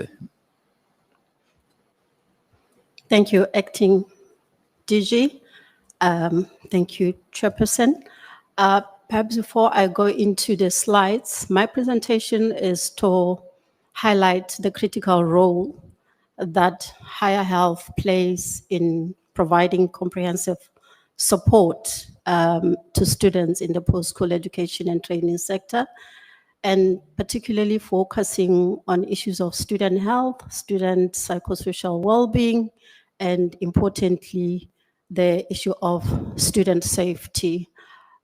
Thank you, Acting DG. Thank you, Chairperson. Perhaps before I go into the slides, my presentation is to highlight the critical role that Higher Health plays in providing comprehensive support to students in the post-school education and training sector, and particularly focusing on issues of student health, student psychosocial well-being, and importantly, the issue of student safety.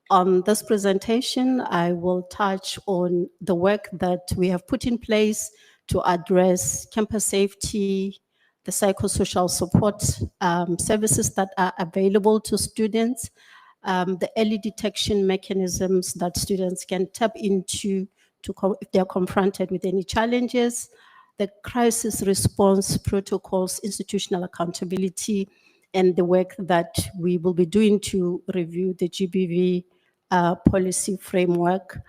On this presentation, I will touch on the work that we have put in place to address campus safety, the psychosocial support services that are available to students, the early detection mechanisms that students can tap into if they're confronted with any challenges, the crisis response protocols, institutional accountability, and the work that we will be doing to review the GBV policy framework.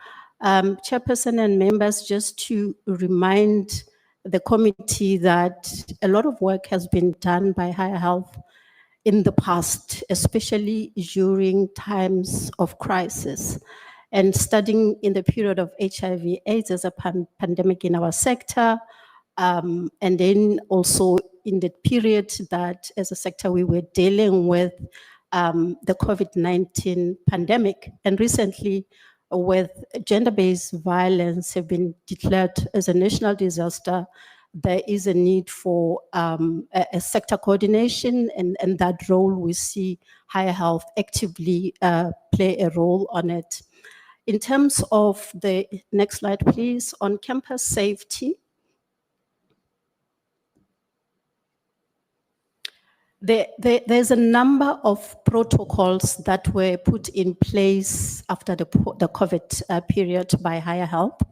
Chairperson and members, just to remind the committee that a lot of work has been done by Higher Health in the past, especially during times of crisis, and studying in the period of HIV/AIDS as a pandemic in our sector, and then also in the period that as a sector we were dealing with the COVID-19 pandemic, and recently with gender-based violence have been declared as a national disaster. There is a need for a sector coordination, and that role we see Higher Health actively play a role on it. In terms of the next slide, please, on campus safety, there's a number of protocols that were put in place after the COVID period by Higher Health.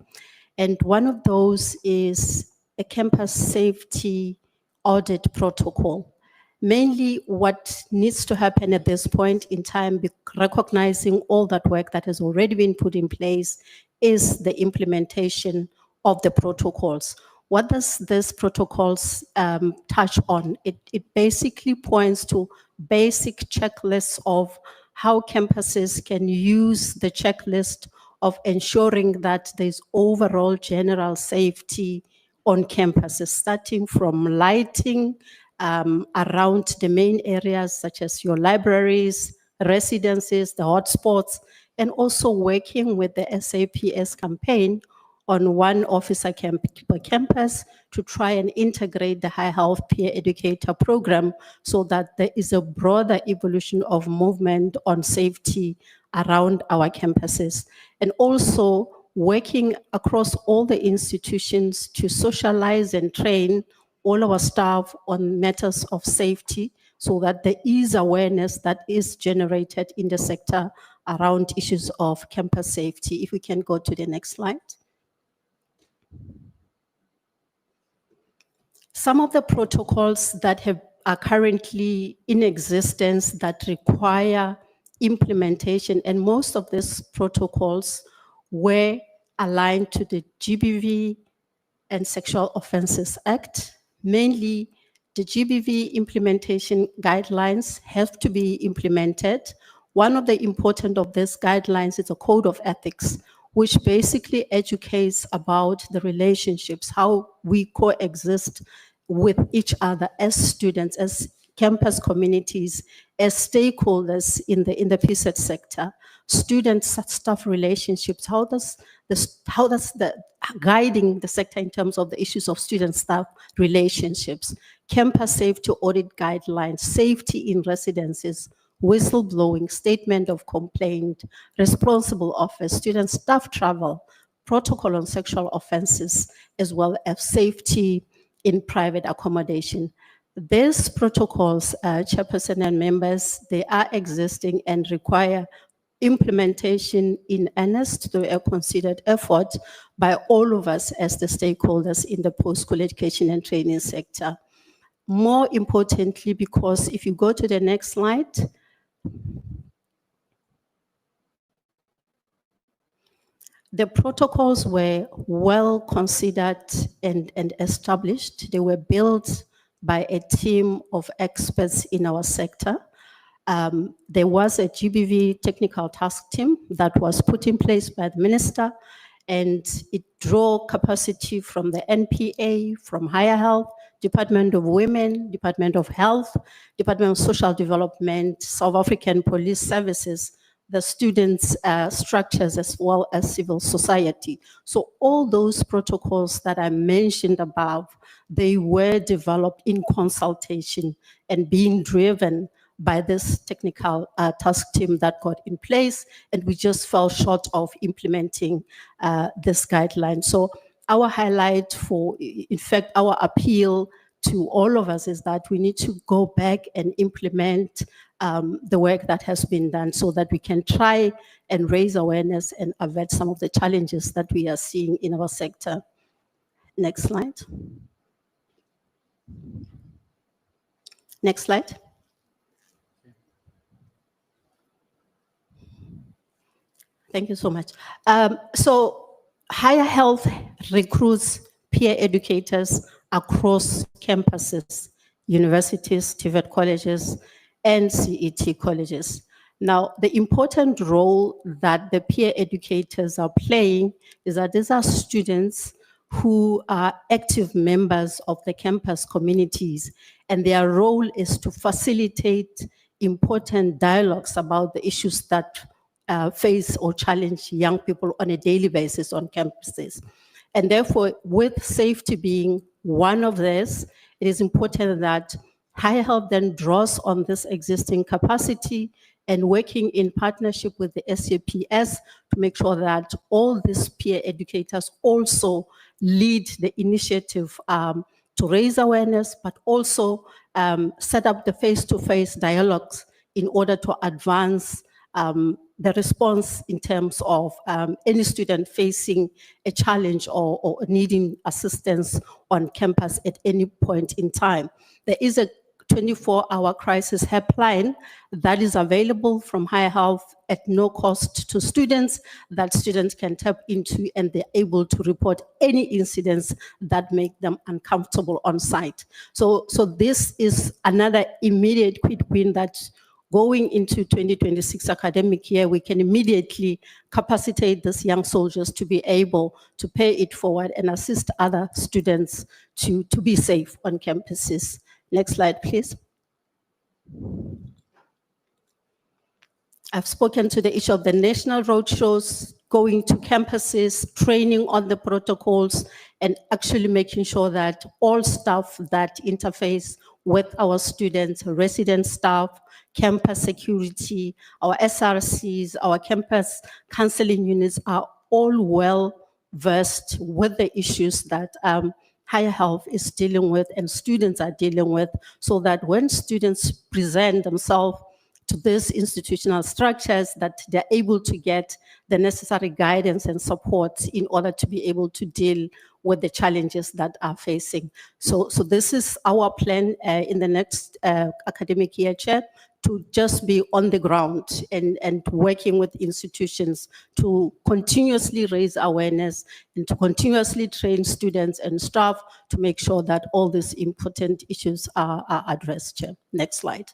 And one of those is a campus safety audit protocol. Mainly what needs to happen at this point in time, recognizing all that work that has already been put in place, is the implementation of the protocols. What does this protocols touch on? It basically points to basic checklists of how campuses can use the checklist of ensuring that there's overall general safety on campuses, starting from lighting around the main areas such as your libraries, residences, the hotspots, and also working with the SAPS campaign on one officer per campus to try and integrate the Higher Health Peer Educator program so that there is a broader evolution of movement on safety around our campuses. And also working across all the institutions to socialize and train all our staff on matters of safety so that there is awareness that is generated in the sector around issues of campus safety. If we can go to the next slide. Some of the protocols that are currently in existence that require implementation, and most of these protocols were aligned to the GBV and Sexual Offences Act. Mainly, the GBV implementation guidelines have to be implemented. One of the important of these guidelines is a code of ethics, which basically educates about the relationships, how we coexist with each other as students, as campus communities, as stakeholders in the PSET sector. student-staff relationships. How does the guiding the sector in terms of the issues of student-staff relationships, campus safety audit guidelines, safety in residences, whistleblowing, statement of complaint, responsible office, student-staff travel, protocol on sexual offenses, as well as safety in private accommodation. These protocols, Chairperson and members, they are existing and require implementation in earnest through a considered effort by all of us as the stakeholders in the post-school education and training sector. More importantly, because if you go to the next slide, the protocols were well considered and established. They were built by a team of experts in our sector. There was a GBV technical task team that was put in place by the minister, and it drew capacity from the NPA, from Higher Health, Department of Women, Department of Health, Department of Social Development, South African Police Services, the students' structures, as well as civil society. So all those protocols that I mentioned above, they were developed in consultation and being driven by this technical task team that got in place, and we just fell short of implementing this guideline. So our highlight for, in fact, our appeal to all of us is that we need to go back and implement the work that has been done so that we can try and raise awareness and avert some of the challenges that we are seeing in our sector. Next slide. Next slide. Thank you so much. So Higher Health recruits peer educators across campuses, universities, TVET colleges, and CET colleges. Now, the important role that the peer educators are playing is that these are students who are active members of the campus communities, and their role is to facilitate important dialogues about the issues that face or challenge young people on a daily basis on campuses. And therefore, with safety being one of this, it is important that Higher Health then draws on this existing capacity and working in partnership with the SAPS to make sure that all these peer educators also lead the initiative to raise awareness, but also set up the face-to-face dialogues in order to advance the response in terms of any student facing a challenge or needing assistance on campus at any point in time. There is a 24-hour crisis helpline that is available from Higher Health at no cost to students that students can tap into, and they're able to report any incidents that make them uncomfortable on site. So this is another immediate quick win that going into 2026 academic year, we can immediately capacitate these young soldiers to be able to pay it forward and assist other students to be safe on campuses. Next slide, please. I've spoken to the issue of the national roadshows, going to campuses, training on the protocols, and actually making sure that all staff that interface with our students, resident staff, campus security, our SRCs, our campus counseling units are all well versed with the issues that Higher Health is dealing with and students are dealing with, so that when students present themselves to these institutional structures, that they're able to get the necessary guidance and support in order to be able to deal with the challenges that are facing. So this is our plan in the next academic year, Chair, to just be on the ground and working with institutions to continuously raise awareness and to continuously train students and staff to make sure that all these important issues are addressed, Chair. Next slide.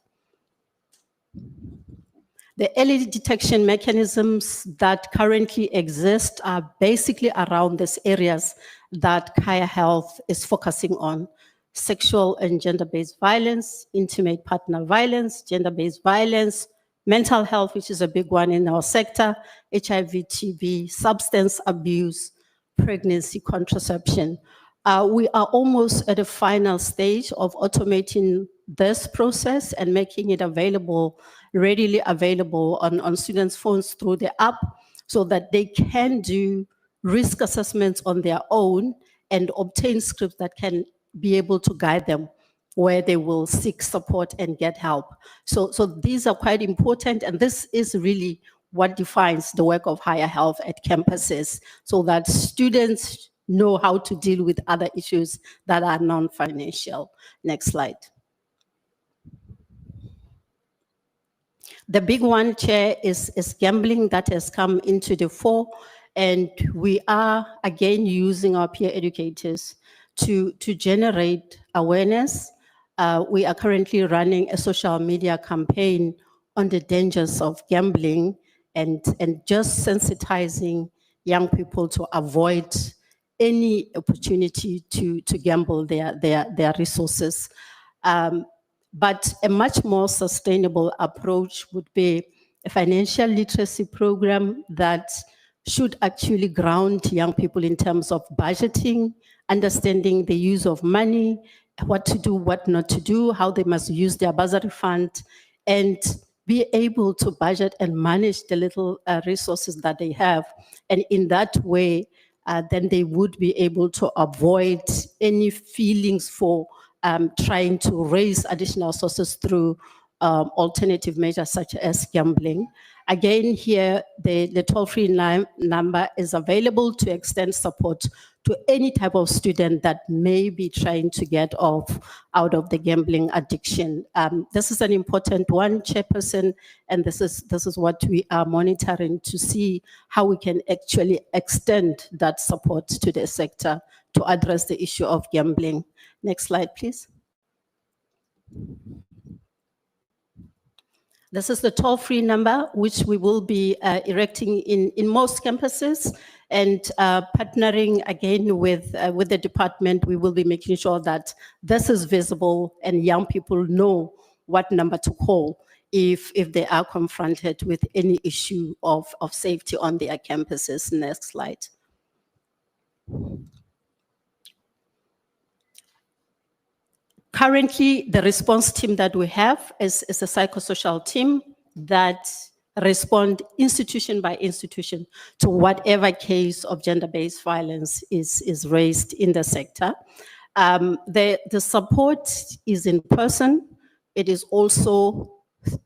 The early detection mechanisms that currently exist are basically around these areas that Higher Health is focusing on: sexual and gender-based violence, intimate partner violence, gender-based violence, mental health, which is a big one in our sector, HIV, TB, substance abuse, pregnancy, contraception. We are almost at the final stage of automating this process and making it available, readily available on students' phones through the app so that they can do risk assessments on their own and obtain scripts that can be able to guide them where they will seek support and get help. So these are quite important, and this is really what defines the work of higher health at campuses, so that students know how to deal with other issues that are non-financial. Next slide. The big one, Chair, is gambling that has come into the fore, and we are again using our peer educators to generate awareness. We are currently running a social media campaign on the dangers of gambling and just sensitizing young people to avoid any opportunity to gamble their resources. But a much more sustainable approach would be a financial literacy program that should actually ground young people in terms of budgeting, understanding the use of money, what to do, what not to do, how they must use their bursary fund, and be able to budget and manage the little resources that they have. And in that way, then they would be able to avoid any feelings for trying to raise additional sources through alternative measures such as gambling. Again, here, the toll-free number is available to extend support to any type of student that may be trying to get out of the gambling addiction. This is an important one, Chairperson, and this is what we are monitoring to see how we can actually extend that support to the sector to address the issue of gambling. Next slide, please. This is the toll-free number, which we will be erecting in most campuses, and partnering again with the department. We will be making sure that this is visible and young people know what number to call if they are confronted with any issue of safety on their campuses. Next slide. Currently, the response team that we have is a psychosocial team that respond institution by institution to whatever case of gender-based violence is raised in the sector. The support is in person. It is also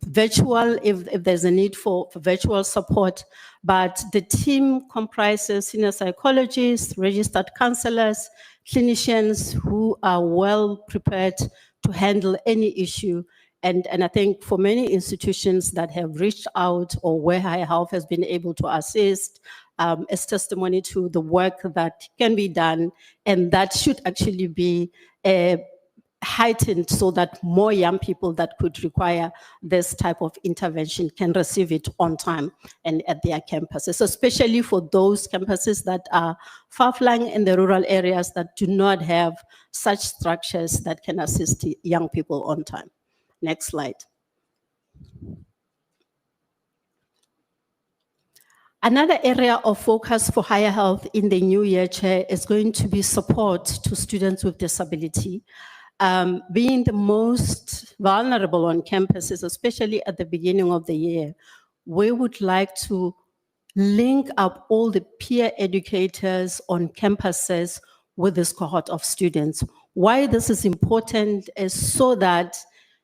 virtual if there's a need for virtual support, but the team comprises senior psychologists, registered counselors, clinicians who are well prepared to handle any issue. And I think for many institutions that have reached out or where Higher Health has been able to assist, as testimony to the work that can be done, and that should actually be heightened so that more young people that could require this type of intervention can receive it on time and at their campuses, especially for those campuses that are far-flung in the rural areas that do not have such structures that can assist young people on time. Next slide. Another area of focus for Higher Health in the new year, Chair, is going to be support to students with disability. Being the most vulnerable on campuses, especially at the beginning of the year, we would like to link up all the peer educators on campuses with this cohort of students. Why this is important is so that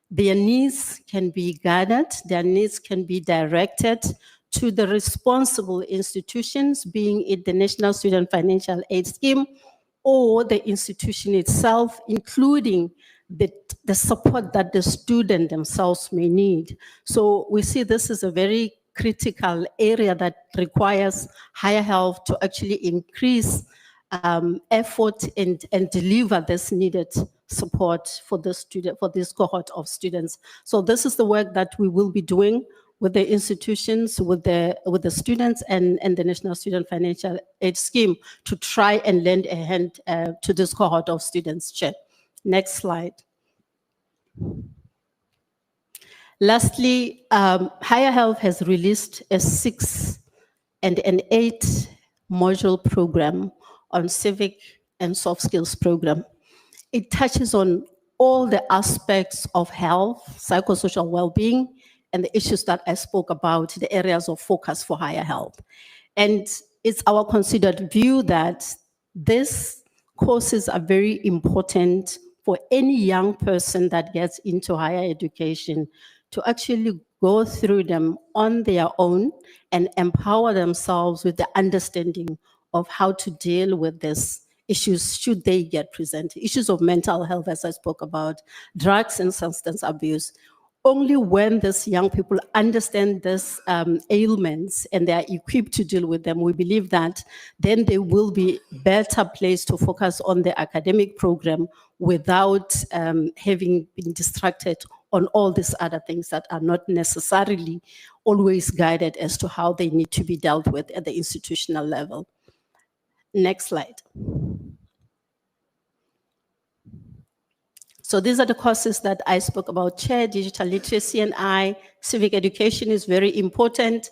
their needs can be gathered, their needs can be directed to the responsible institutions, being it the National Student Financial Aid Scheme or the institution itself, including the support that the student themselves may need. So we see this as a very critical area that requires Higher Health to actually increase effort and deliver this needed support for the student, for this cohort of students. So this is the work that we will be doing with the institutions, with the students and the National Student Financial Aid Scheme to try and lend a hand to this cohort of students, Chair. Next slide. Lastly, Higher Health has released a 6 and an 8 module program on civic and soft skills program. It touches on all the aspects of health, psychosocial well-being, and the issues that I spoke about, the areas of focus for Higher Health. And it's our considered view that these courses are very important for any young person that gets into higher education to actually go through them on their own and empower themselves with the understanding of how to deal with these issues should they get presented. Issues of mental health, as I spoke about, drugs and substance abuse. Only when these young people understand these ailments and they are equipped to deal with them, we believe that then they will be better placed to focus on the academic program without having been distracted on all these other things that are not necessarily always guided as to how they need to be dealt with at the institutional level. Next slide. So these are the courses that I spoke about, Chair, digital literacy and civic education is very important.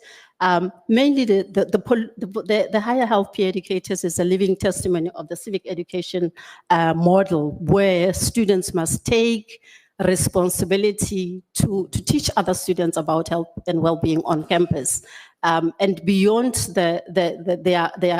Mainly the higher health peer educators is a living testimony of the civic education model where students must take responsibility to teach other students about health and well-being on campus. And beyond their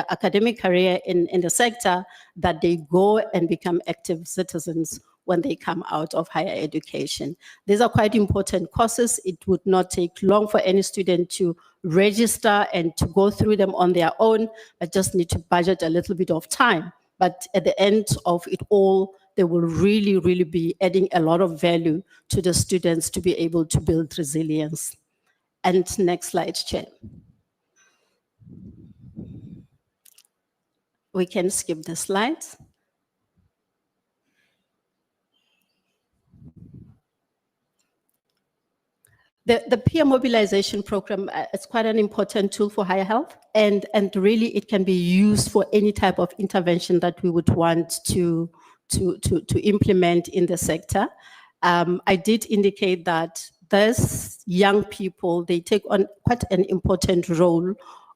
academic career in the sector, that they go and become active citizens when they come out of higher education. These are quite important courses. It would not take long for any student to register and to go through them on their own, but just need to budget a little bit of time. But at the end of it all, they will really, really be adding a lot of value to the students to be able to build resilience. And next slide, Chair. We can skip the slides. The peer mobilization program is quite an important tool for higher health, and really it can be used for any type of intervention that we would want to implement in the sector. I did indicate that these young people, they take on quite an important role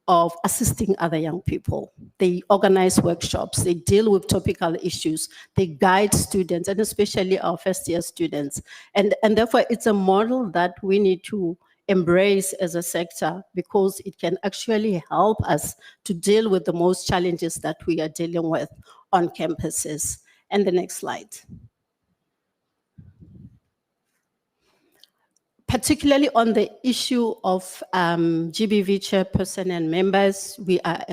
of assisting other young people. They organize workshops, they deal with topical issues, they guide students, and especially our first-year students. And therefore, it's a model that we need to embrace as a sector because it can actually help us to deal with the most challenges that we are dealing with on campuses. And the next slide. Particularly on the issue of GBV chairperson and members, we are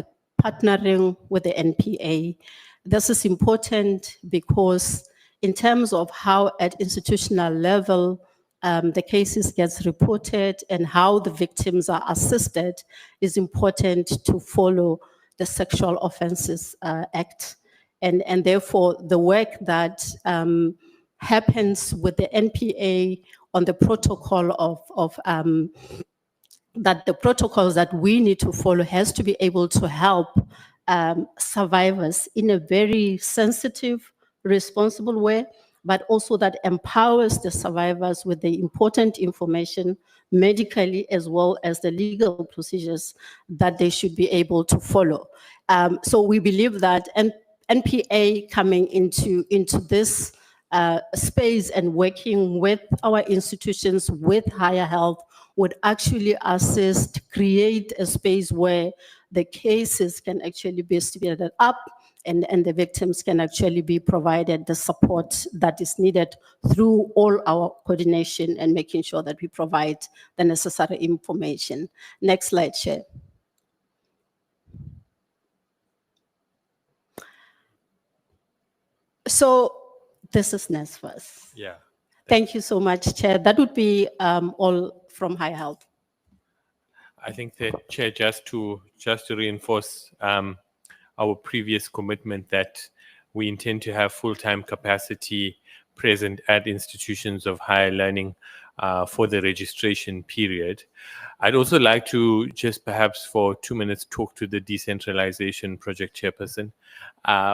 partnering with the NPA. This is important because in terms of how at institutional level the cases gets reported and how the victims are assisted is important to follow the Sexual Offences Act. And therefore the work that happens with the NPA on the protocol that the protocols that we need to follow has to be able to help survivors in a very sensitive, responsible way, but also that empowers the survivors with the important information medically as well as the legal procedures that they should be able to follow. So we believe that NPA coming into this space and working with our institutions, with higher health, would actually assist, create a space where the cases can actually be speeded up and the victims can actually be provided the support that is needed through all our coordination and making sure that we provide the necessary information. Next slide, Chair. So this is NSFAS. Yeah. Thank you so much, Chair. That would be all from Higher Health. I think that, Chair, just to reinforce our previous commitment that we intend to have full-time capacity present at institutions of higher learning for the registration period. I'd also like to just perhaps for 2 minutes talk to the decentralization project chairperson.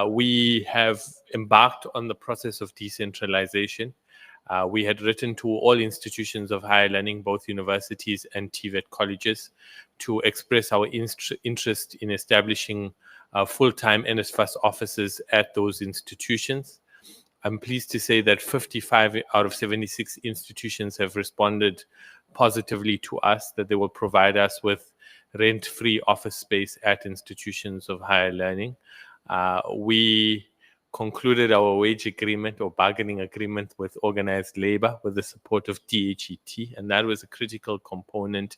We have embarked on the process of decentralization. We had written to all institutions of higher learning, both universities and TVET colleges, to express our interest in establishing full-time NSFAS offices at those institutions. I'm pleased to say that 55 out of 76 institutions have responded positively to us, that they will provide us with rent-free office space at institutions of higher learning. We concluded our wage agreement or bargaining agreement with organized labor with the support of DHET, and that was a critical component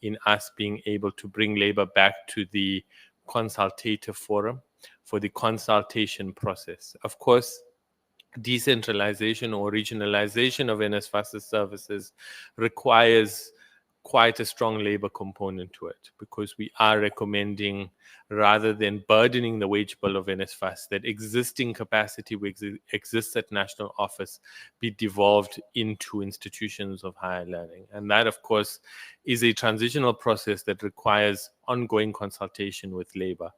in us being able to bring labor back to the consultative forum for the consultation process. Of course, decentralization or regionalization of NSFAS services requires quite a strong labor component to it, because we are recommending, rather than burdening the wage bill of NSFAS, that existing capacity which exists at national office be devolved into institutions of higher learning. And that, of course, is a transitional process that requires ongoing consultation with labor.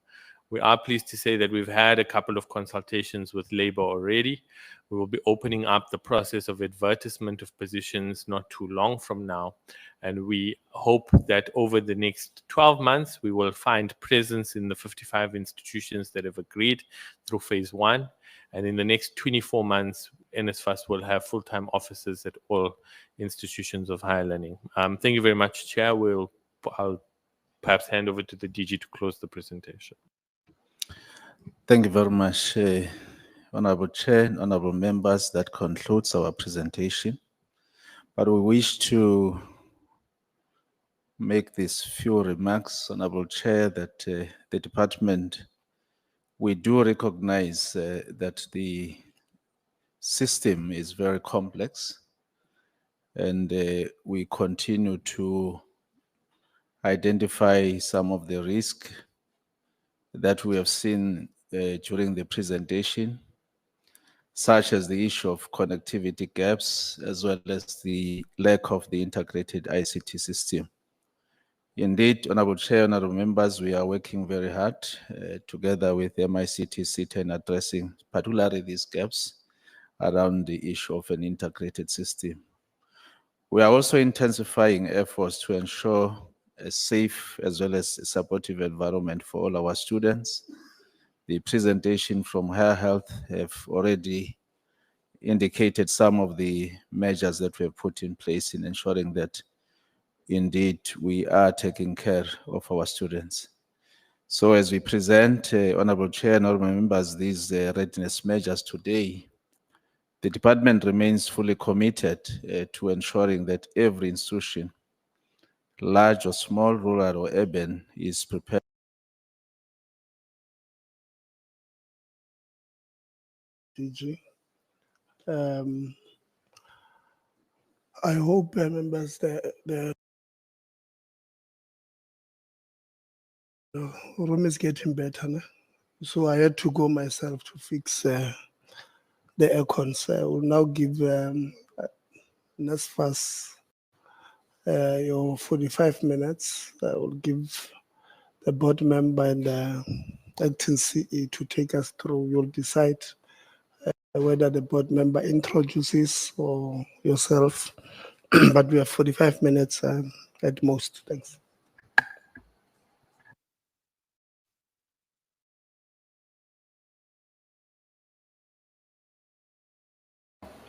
We are pleased to say that we've had a couple of consultations with labor already. We will be opening up the process of advertisement of positions not too long from now. And we hope that over the next 12 months, we will find presence in the 55 institutions that have agreed through phase 1. And in the next 24 months, NSFAS will have full-time offices at all institutions of higher learning. Thank you very much, Chair. I'll perhaps hand over to the DG to close the presentation. Thank you very much, Honorable Chair and Honorable Members. That concludes our presentation. But we wish to make these few remarks, Honorable Chair, that the department, we do recognize that the system is very complex, and we continue to identify some of the risk that we have seen during the presentation, such as the issue of connectivity gaps, as well as the lack of the integrated ICT system. Indeed, Honorable Chair, Honorable Members, we are working very hard together with MICT, CETA, in addressing particularly these gaps around the issue of an integrated system. We are also intensifying efforts to ensure a safe as well as a supportive environment for all our students. The presentation from Higher Health have already indicated some of the measures that we have put in place in ensuring that indeed we are taking care of our students. So as we present, Honorable Chair and Honorable Members, these readiness measures today, the department remains fully committed to ensuring that every institution, large or small, rural or urban, is prepared. DG. I hope members the room is getting better now. So I had to go myself to fix the aircon. So I will now give NSFAS your 45 minutes. I will give the board member and the acting CE to take us through. You'll decide whether the board member introduces or yourself, but we have 45 minutes at most. Thanks.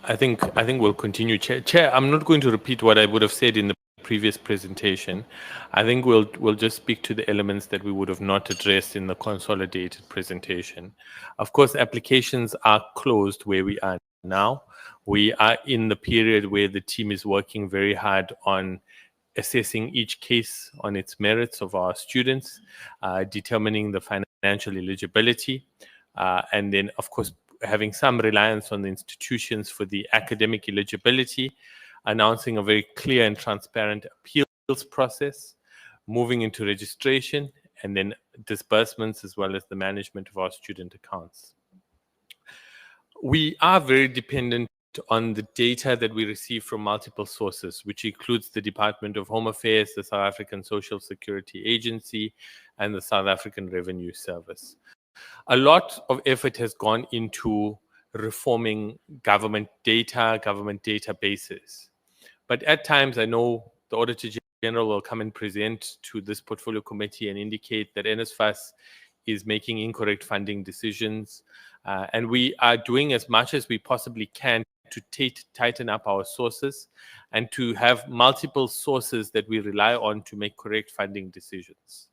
I think we'll continue, Chair. I'm not going to repeat what I would have said in the previous presentation. I think we'll just speak to the elements that we would have not addressed in the consolidated presentation. Of course, applications are closed where we are now. We are in the period where the team is working very hard on assessing each case on its merits of our students, determining the financial eligibility, and then, of course, having some reliance on the institutions for the academic eligibility, announcing a very clear and transparent appeals process, moving into registration, and then disbursements, as well as the management of our student accounts. We are very dependent on the data that we receive from multiple sources, which includes the Department of Home Affairs, the South African Social Security Agency, and the South African Revenue Service. A lot of effort has gone into reforming government data, government databases. But at times, I know the Auditor General will come and present to this portfolio committee and indicate that NSFAS is making incorrect funding decisions. And we are doing as much as we possibly can to tighten up our sources and to have multiple sources that we rely on to make correct funding decisions.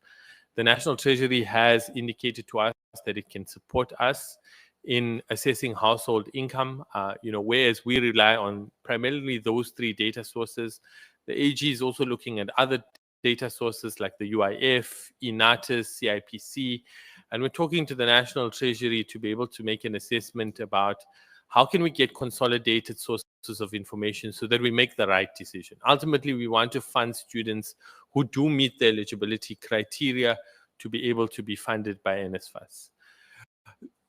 The National Treasury has indicated to us that it can support us in assessing household income, whereas we rely on primarily those three data sources. The AG is also looking at other data sources like the UIF, ENATIS, CIPC, and we're talking to the National Treasury to be able to make an assessment about how can we get consolidated sources of information so that we make the right decision. Ultimately, we want to fund students who do meet the eligibility criteria to be able to be funded by NSFAS.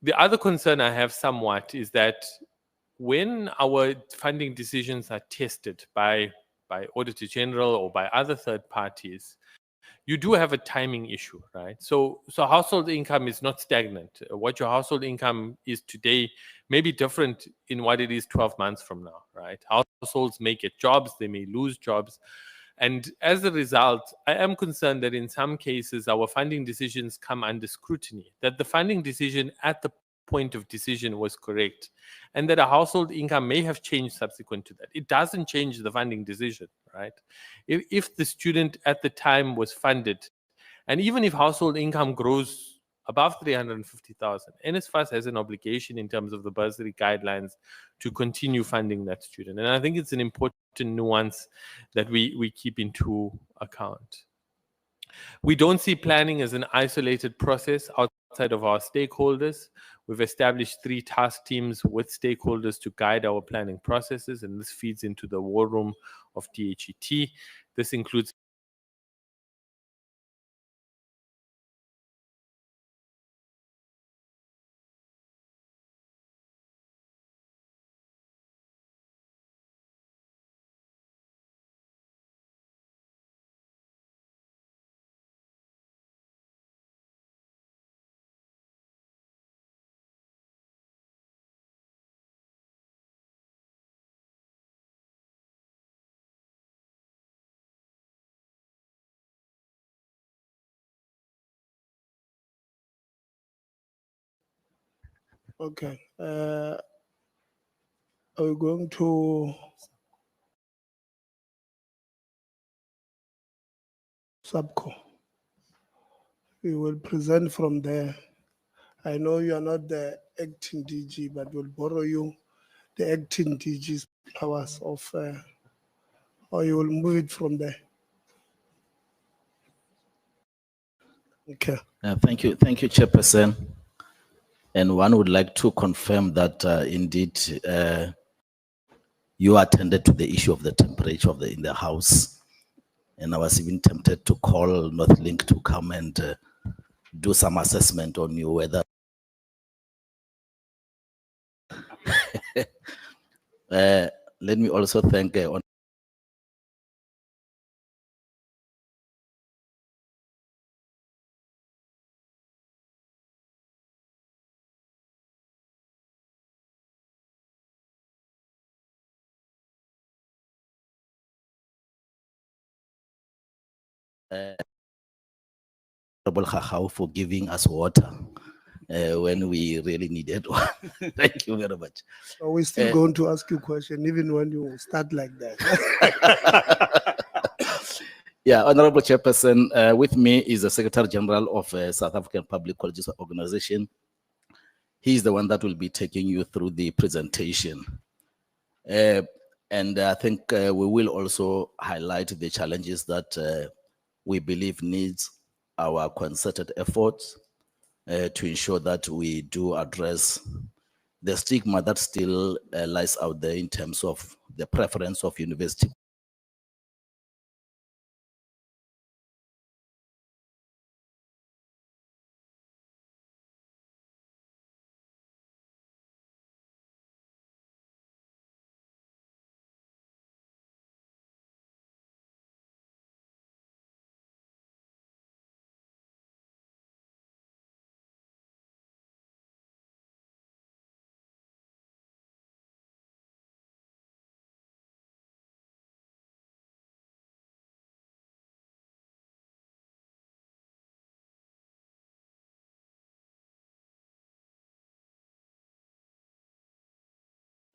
The other concern I have somewhat is that when our funding decisions are tested by Auditor General or by other third parties, you do have a timing issue, right? So household income is not stagnant. What your household income is today may be different in what it is 12 months from now, right? Households may get jobs, they may lose jobs. And as a result, I am concerned that in some cases, our funding decisions come under scrutiny, that the funding decision at the point of decision was correct, and that a household income may have changed subsequent to that. It doesn't change the funding decision, right? If the student at the time was funded, and even if household income grows above 350,000, NSFAS has an obligation in terms of the bursary guidelines to continue funding that student. And I think it's an important nuance that we keep into account. We don't see planning as an isolated process outside of our stakeholders. We've established 3 task teams with stakeholders to guide our planning processes, and this feeds into the war room of DHET. This includes Okay. Are we going to SABCO? We will present from there. I know you are not the acting DG, but we'll borrow you the acting DG's powers of, or you will move it from there. Okay. Thank you, Chairperson. And one would like to confirm that indeed you attended to the issue of the temperature in the house, and I was even tempted to call Northlink to come and do some assessment on you whether. Let me also thank Honorable Khahau for giving us water when we really needed one. Thank you very much. So we're still going to ask you a question, even when you start like that. Yeah, Honorable Chairperson, with me is the Secretary General of South African Public Colleges Organization. He's the one that will be taking you through the presentation. And I think we will also highlight the challenges that we believe needs our concerted efforts to ensure that we do address the stigma that still lies out there in terms of the preference of university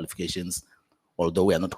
qualifications, although we are not